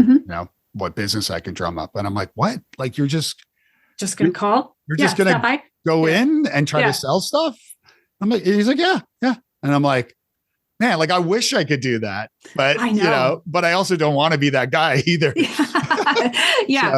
what business I can drum up. And I'm like, what? Like, you're just
going to call?
You're just going to go in and try to sell stuff? I'm like, he's like, yeah. And I'm like, man, like, I wish I could do that, but
I know.
But I also don't want to be that guy either.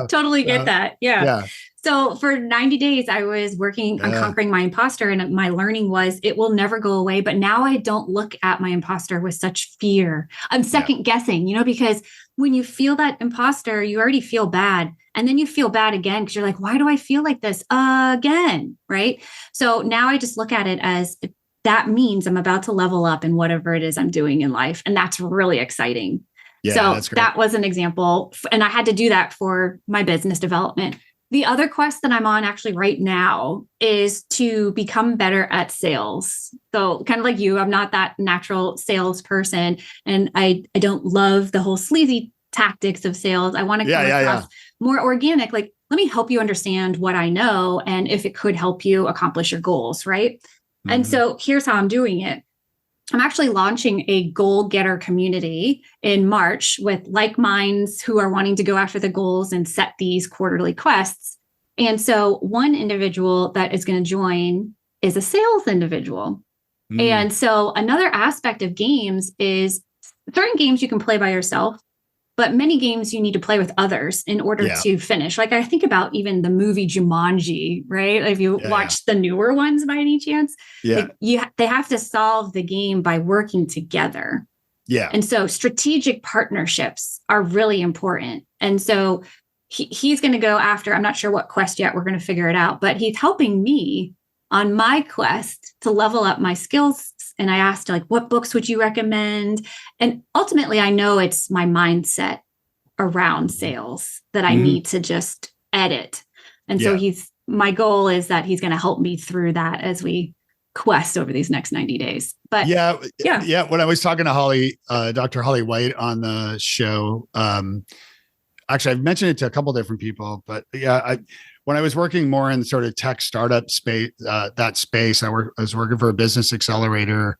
Totally get that. Yeah. So for 90 days, I was working on conquering my imposter, and my learning was it will never go away. But now I don't look at my imposter with such fear. I'm second guessing, because when you feel that imposter, you already feel bad. And then you feel bad again because you're like, why do I feel like this again? Right. So now I just look at it as that means I'm about to level up in whatever it is I'm doing in life. And that's really exciting. So that was an example. And I had to do that for my business development. The other quest that I'm on actually right now is to become better at sales. So kind of like you, I'm not that natural salesperson, and I don't love the whole sleazy tactics of sales. I want to come across more organic, like, let me help you understand what I know and if it could help you accomplish your goals, right? Mm-hmm. And so here's how I'm doing it. I'm actually launching a goal getter community in March with like minds who are wanting to go after the goals and set these quarterly quests. And so one individual that is going to join is a sales individual. And so another aspect of games is certain games you can play by yourself, but many games you need to play with others in order to finish. Like I think about even the movie Jumanji, right? If you watch the newer ones by any chance, they have to solve the game by working together. Yeah. And so strategic partnerships are really important. And so he's going to go after, I'm not sure what quest yet, we're going to figure it out, but he's helping me on my quest to level up my skills. And I asked, like, what books would you recommend? And ultimately, I know it's my mindset around sales that I need to just edit. And so my goal is that he's going to help me through that as we quest over these next 90 days. But when I was talking to Holly, Dr. Holly White on the show, actually, I've mentioned it to a couple of different people, but when I was working more in sort of tech startup space, I was working for a business accelerator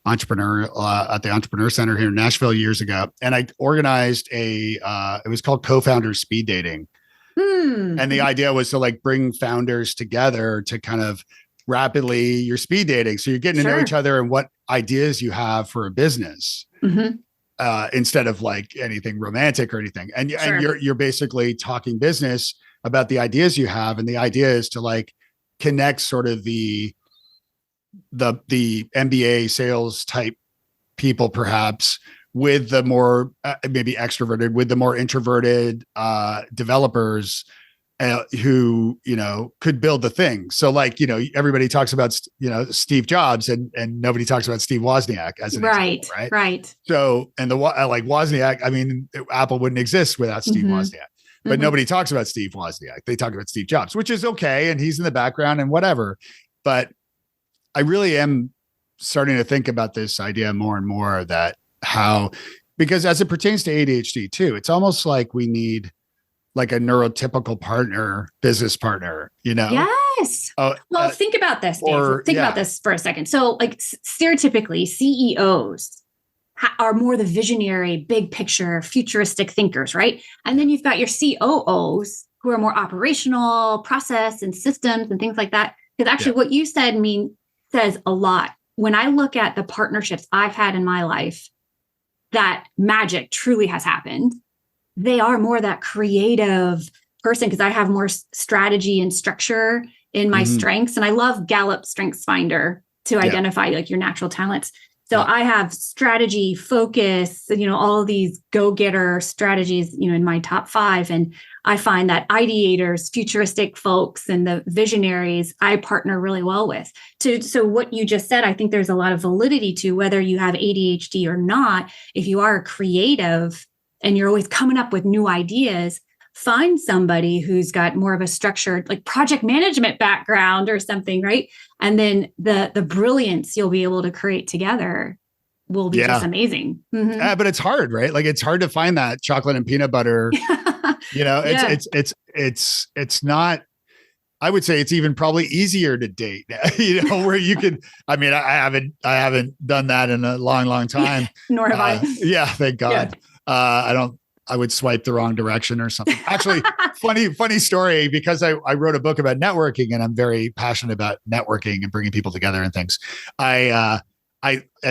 entrepreneur at the Entrepreneur Center here in Nashville years ago. And I organized it was called Co-Founder Speed Dating. And the idea was to like bring founders together to kind of rapidly, you're speed dating. So you're getting to know each other and what ideas you have for a business. Instead of like anything romantic or anything. And you're basically talking business about the ideas you have. And the idea is to like connect sort of the MBA sales type people, perhaps, with the more maybe extroverted, with the more introverted developers who, could build the thing. So like, everybody talks about, Steve Jobs and nobody talks about Steve Wozniak as an example, right? Right. So, and like Wozniak, I mean, Apple wouldn't exist without Steve Wozniak, but nobody talks about Steve Wozniak. They talk about Steve Jobs, which is okay. And he's in the background and whatever, but I really am starting to think about this idea more and more because as it pertains to ADHD too, it's almost like we need like a neurotypical business partner, Yes. Well, think about this, Dave. Think about this for a second. So like stereotypically CEOs are more the visionary, big picture, futuristic thinkers, right? And then you've got your COOs who are more operational, process and systems and things like that. Because actually what you said says a lot. When I look at the partnerships I've had in my life, that magic truly has happened. They are more that creative person because I have more strategy and structure in my strengths. And I love Gallup Strengths Finder to identify like your natural talents. So I have strategy, focus, all of these go-getter strategies, in my top 5. And I find that ideators, futuristic folks, and the visionaries I partner really well with. So what you just said, I think there's a lot of validity to whether you have ADHD or not. If you are creative and you're always coming up with new ideas, find somebody who's got more of a structured like project management background or something, right? And then the brilliance you'll be able to create together will be just amazing. Mm-hmm.
But it's hard, right? Like it's hard to find that chocolate and peanut butter. It's not. I would say it's even probably easier to date, where you could. I mean, I haven't done that in a long time.
Nor have I.
Yeah, thank God. Yeah. I would swipe the wrong direction or something. Actually, funny story, because I wrote a book about networking and I'm very passionate about networking and bringing people together and things. And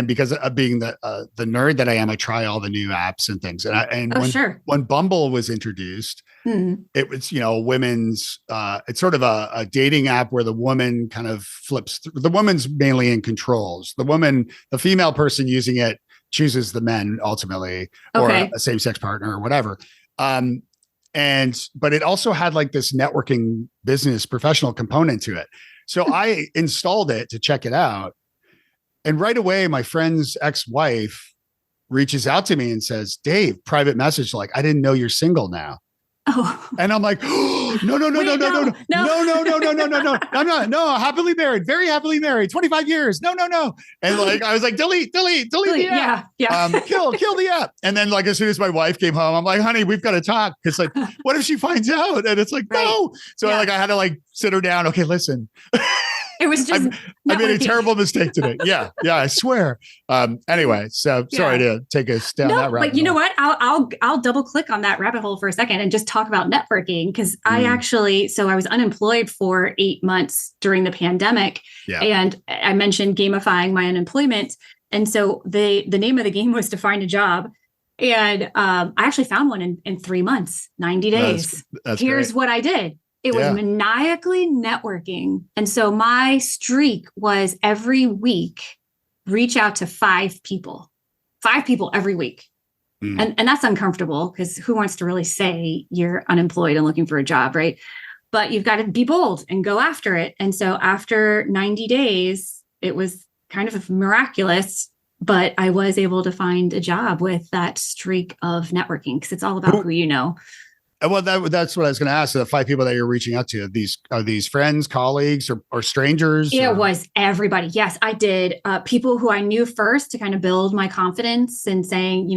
because of being the nerd that I am, I try all the new apps and things. When Bumble was introduced, it was, women's, it's sort of a dating app where the woman kind of flips. The woman's mainly in controls. The female person using it chooses the men ultimately, or a same-sex partner or whatever. But it also had like this networking business professional component to it. So I installed it to check it out. And right away, my friend's ex-wife reaches out to me and says, Dave, private message, like, I didn't know you're single now.
Oh.
And I'm like, oh, no. Happily married, very happily married, 25 years. No. And like, I was like, delete the app.
Yeah.
Kill the app. And then like, as soon as my wife came home, I'm like, honey, we've got to talk. Cause like, what if she finds out? And it's like, no. So I had to like sit her down. Okay, listen.
It was just
I made a terrible mistake today. Yeah, I swear. Anyway, so sorry to take us down that rabbit hole.
But you know what? I'll double click on that rabbit hole for a second and just talk about networking, because I was unemployed for 8 months during the pandemic, and I mentioned gamifying my unemployment, and so the name of the game was to find a job. And I actually found one in 3 months, 90 days. Here's what I did. It was maniacally networking. And so my streak was every week, reach out to 5 people every week. And that's uncomfortable, because who wants to really say you're unemployed and looking for a job, right? But you've got to be bold and go after it. And so after 90 days, it was kind of miraculous, but I was able to find a job with that streak of networking, because it's all about who you know.
Well, that's what I was going to ask. The 5 people that you're reaching out to, are these friends, colleagues, or strangers?
It was everybody. Yes, I did. People who I knew first, to kind of build my confidence and saying,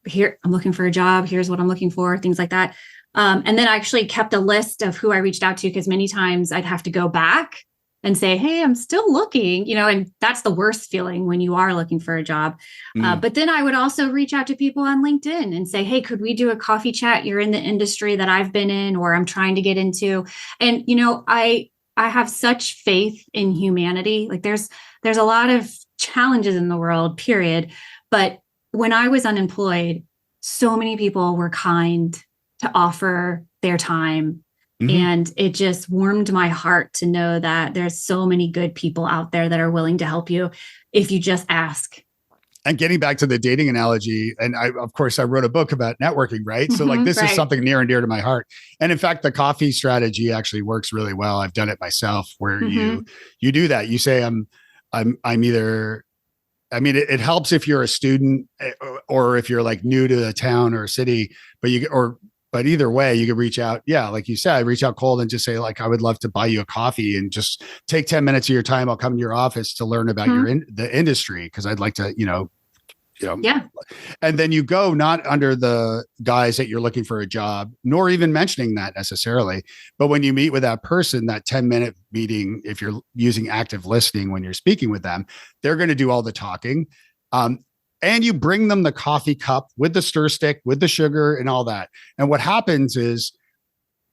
here, I'm looking for a job. Here's what I'm looking for, things like that. And then I actually kept a list of who I reached out to, because many times I'd have to go back and say, hey, I'm still looking, and that's the worst feeling when you are looking for a job. But then I would also reach out to people on LinkedIn and say, hey, could we do a coffee chat? You're in the industry that I've been in, or I'm trying to get into. And, I have such faith in humanity. Like there's a lot of challenges in the world, period. But when I was unemployed, so many people were kind to offer their time. And it just warmed my heart to know that there's so many good people out there that are willing to help you if you just ask.
And getting back to the dating analogy, and I wrote a book about networking, right? So like this is something near and dear to my heart. And in fact, the coffee strategy actually works really well. I've done it myself, where you do that. You say, I'm either, I mean, it helps if you're a student or if you're like new to a town or a city, but either way, you could reach out. Yeah. Like you said, reach out cold and just say, like, I would love to buy you a coffee, and just take 10 minutes of your time. I'll come to your office to learn about the industry, 'cause I'd like to, and then you go not under the guise that you're looking for a job, nor even mentioning that necessarily. But when you meet with that person, that 10-minute meeting, if you're using active listening, when you're speaking with them, they're going to do all the talking. And you bring them the coffee cup with the stir stick, with the sugar and all that. And what happens is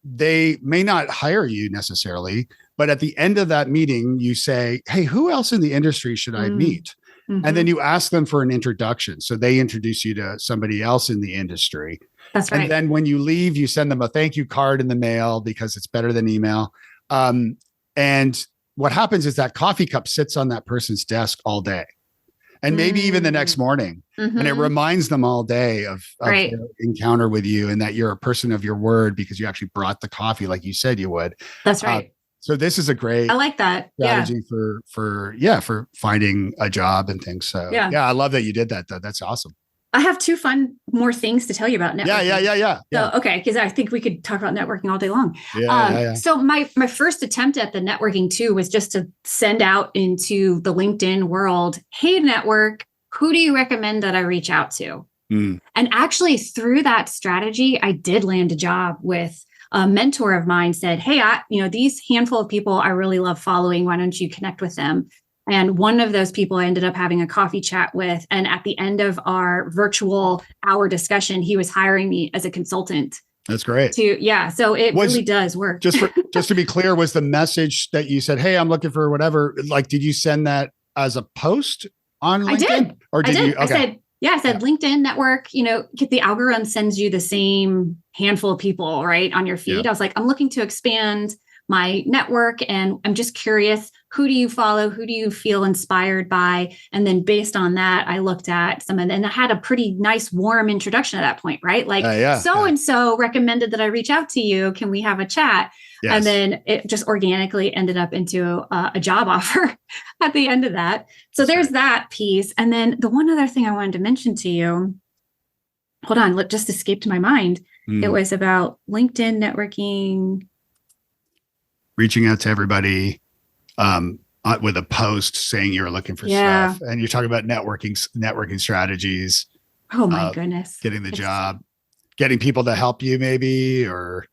they may not hire you necessarily, but at the end of that meeting, you say, hey, who else in the industry should I meet? And then you ask them for an introduction. So they introduce you to somebody else in the industry.
That's right.
And then when you leave, you send them a thank you card in the mail, because it's better than email. And what happens is that coffee cup sits on that person's desk all day, and maybe even the next morning. And it reminds them all day of their encounter with you, and that you're a person of your word, because you actually brought the coffee like you said you would.
That's right.
So this is a great,
I like that
strategy for finding a job and things. So yeah, I love that you did that though. That's awesome.
I have two more things to tell you about networking.
Yeah.
So, okay, because I think we could talk about networking all day long.
Yeah.
So my first attempt at the networking too was just to send out into the LinkedIn world, hey, network, who do you recommend that I reach out to? And actually through that strategy, I did land a job with a mentor of mine said, hey, these handful of people I really love following. Why don't you connect with them? And one of those people I ended up having a coffee chat with. And at the end of our virtual hour discussion, he was hiring me as a consultant.
That's great.
So it really does work.
Just to be clear, was the message that you said, hey, I'm looking for whatever, like, did you send that as a post on LinkedIn?
I did.
Or did you? Okay.
I said LinkedIn network, the algorithm sends you the same handful of people, right, on your feed. I was like, I'm looking to expand my network and I'm just curious, who do you follow? Who do you feel inspired by? And then based on that, I looked at and I had a pretty nice warm introduction at that point, right? Like so-and-so recommended that I reach out to you. Can we have a chat? Yes. And then it just organically ended up into a job offer at the end of that. So there's that piece. And then the one other thing I wanted to mention to you, hold on, it just escaped my mind. It was about LinkedIn networking.
Reaching out to everybody with a post saying you're looking for stuff. And you're talking about networking strategies.
Oh my goodness.
Getting the job, getting people to help you maybe, or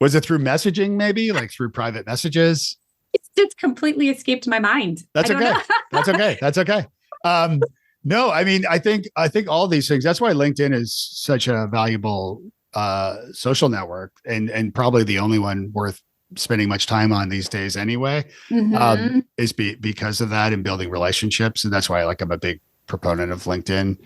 was it through messaging maybe, like through private messages?
It's completely escaped my mind.
That's okay. That's okay. No, I mean, I think all these things, that's why LinkedIn is such a valuable social network and probably the only one worth spending much time on these days anyway, is because of that and building relationships. And that's why I'm a big proponent of LinkedIn.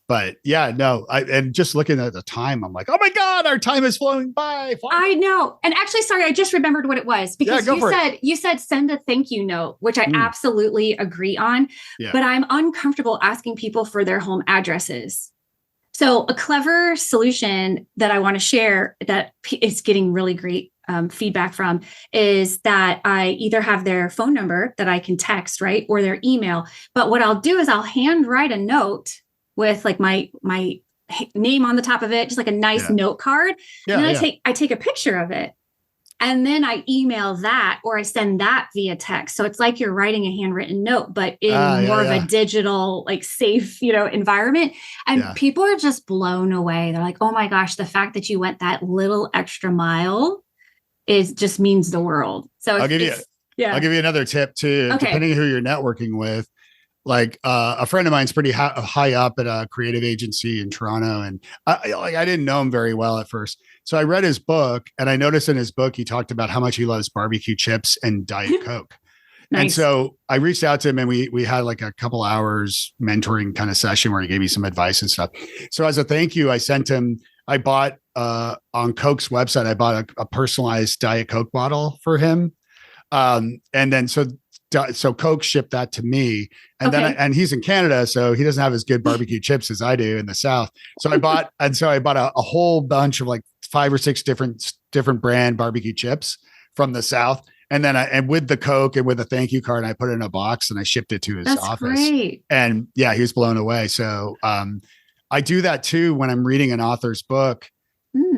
But yeah, no, and just looking at the time, I'm like, oh my God, our time is flowing by.
I know. And actually, sorry, I just remembered what it was because you said send a thank you note, which I absolutely agree on, but I'm uncomfortable asking people for their home addresses. So a clever solution that I want to share that is getting really great feedback from is that I either have their phone number that I can text, right, or their email. But what I'll do is I'll handwrite a note with like my name on the top of it, just like a nice note card. And then I take a picture of it. And then I email that or I send that via text. So it's like you're writing a handwritten note, but in more of a digital, like safe, environment. And people are just blown away. They're like, oh my gosh, the fact that you went that little extra mile just means the world. So
I'll give you another tip too, depending on who you're networking with. Like a friend of mine's pretty high up at a creative agency in Toronto. And I didn't know him very well at first. So I read his book and I noticed in his book, he talked about how much he loves barbecue chips and Diet Coke. Nice. And so I reached out to him and we had like a couple hours mentoring kind of session where he gave me some advice and stuff. So as a thank you, I bought on Coke's website, I bought a personalized Diet Coke bottle for him. And then so Coke shipped that to me, and then he's in Canada, so he doesn't have as good barbecue chips as I do in the South. So I bought a whole bunch of like 5 or 6 different brand barbecue chips from the South, and then and with the Coke and with a thank you card, I put it in a box and I shipped it to his office. Great. And he was blown away. So I do that too when I'm reading an author's book,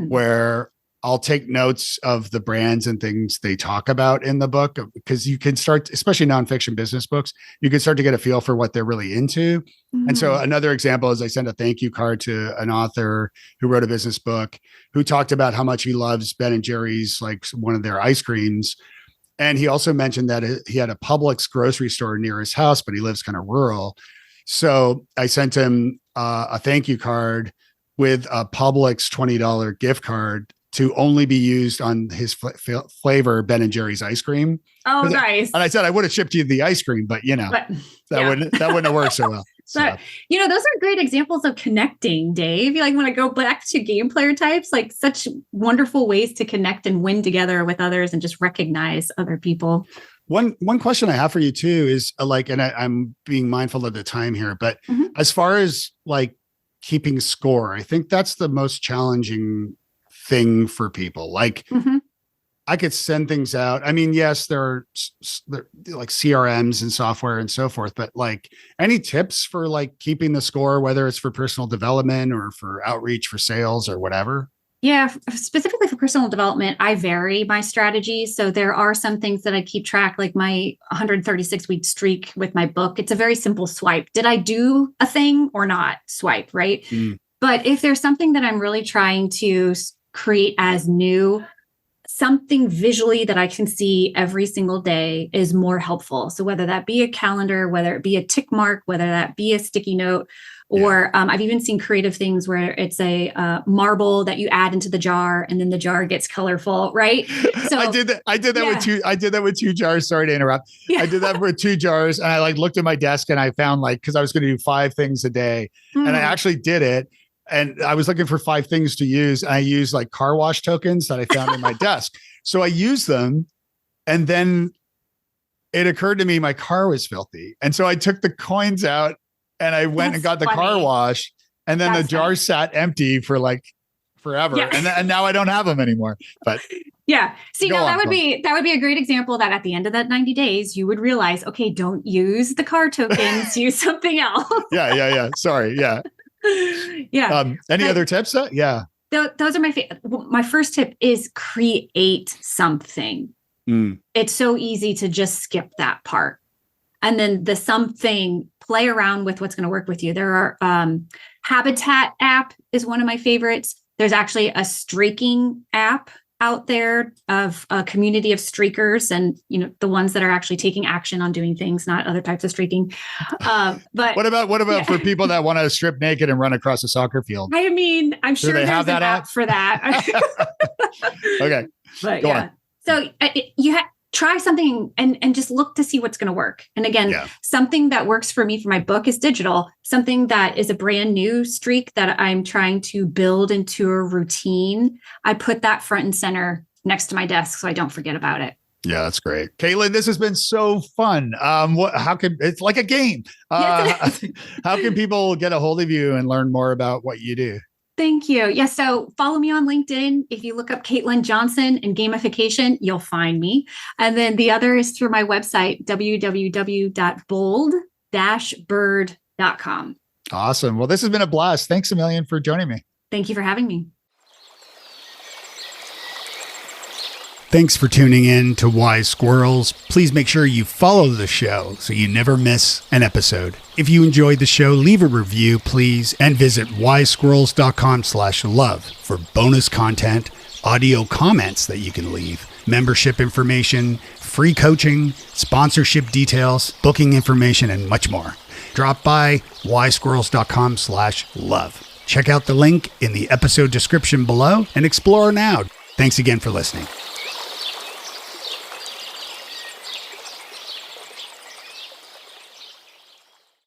where I'll take notes of the brands and things they talk about in the book, because you can start, especially nonfiction business books, you can start to get a feel for what they're really into. And so another example is I sent a thank you card to an author who wrote a business book who talked about how much he loves Ben and Jerry's, like one of their ice creams. And he also mentioned that he had a Publix grocery store near his house, but he lives kind of rural. So I sent him a thank you card with a Publix $20 gift card to only be used on his flavor Ben and Jerry's ice cream.
Oh, nice.
And I said I would have shipped you the ice cream, but that wouldn't have worked so well.
So those are great examples of connecting, Dave. You like when I go back to game player types, like such wonderful ways to connect and win together with others and just recognize other people.
One question I have for you too is and I'm being mindful of the time here, but as far as like keeping score, I think that's the most challenging thing for people. Like I could send things out. I mean, yes, there are like CRMs and software and so forth, but like any tips for like keeping the score, whether it's for personal development or for outreach for sales or whatever?
Yeah, specifically for personal development, I vary my strategies. So there are some things that I keep track, like my 136-week streak with my book. It's a very simple swipe. Did I do a thing or not? Swipe, right? But if there's something that I'm really trying to create as new, something visually that I can see every single day is more helpful. So whether that be a calendar, whether it be a tick mark, whether that be a sticky note, or I've even seen creative things where it's a marble that you add into the jar and then the jar gets colorful, right? So
I did that with two jars. Sorry to interrupt. I did that with 2 jars, and I like looked at my desk and I found like, because I was going to do 5 things a day, and I actually did it. And I was looking for 5 things to use. And I used like car wash tokens that I found in my desk. So I used them. And then it occurred to me my car was filthy. And so I took the coins out and I went and got the car wash. And then the jar sat empty for like forever. Yeah. And now I don't have them anymore. But
yeah. See, now that would be a great example that at the end of that 90 days, you would realize, okay, don't use the car tokens, use something else.
Yeah. Sorry. Yeah.
Yeah.
Any other tips? Yeah.
Those are my first tip is create something. It's so easy to just skip that part. And then the something, play around with what's going to work with you. There are Habitat app is one of my favorites. There's actually a streaking app out there of a community of streakers, and the ones that are actually taking action on doing things, not other types of streaking. But
what about for people that want to strip naked and run across a soccer field?
I mean, I'm sure there's an app for that.
Okay,
but go on. So try something and just look to see what's going to work. And again, something that works for me for my book is digital. Something that is a brand new streak that I'm trying to build into a routine, I put that front and center next to my desk so I don't forget about it.
Yeah, that's great. Caitlin, this has been so fun. It's like a game. How can people get a hold of you and learn more about what you do?
Thank you. Yeah. So follow me on LinkedIn. If you look up Caitlin Johnson and gamification, you'll find me. And then the other is through my website, www.bold-bird.com.
Awesome. Well, this has been a blast. Thanks a million for joining me.
Thank you for having me.
Thanks for tuning in to Wise Squirrels. Please make sure you follow the show so you never miss an episode. If you enjoyed the show, leave a review, please, and visit wisesquirrels.com/love for bonus content, audio comments that you can leave, membership information, free coaching, sponsorship details, booking information, and much more. Drop by wisesquirrels.com/love. Check out the link in the episode description below and explore now. Thanks again for listening.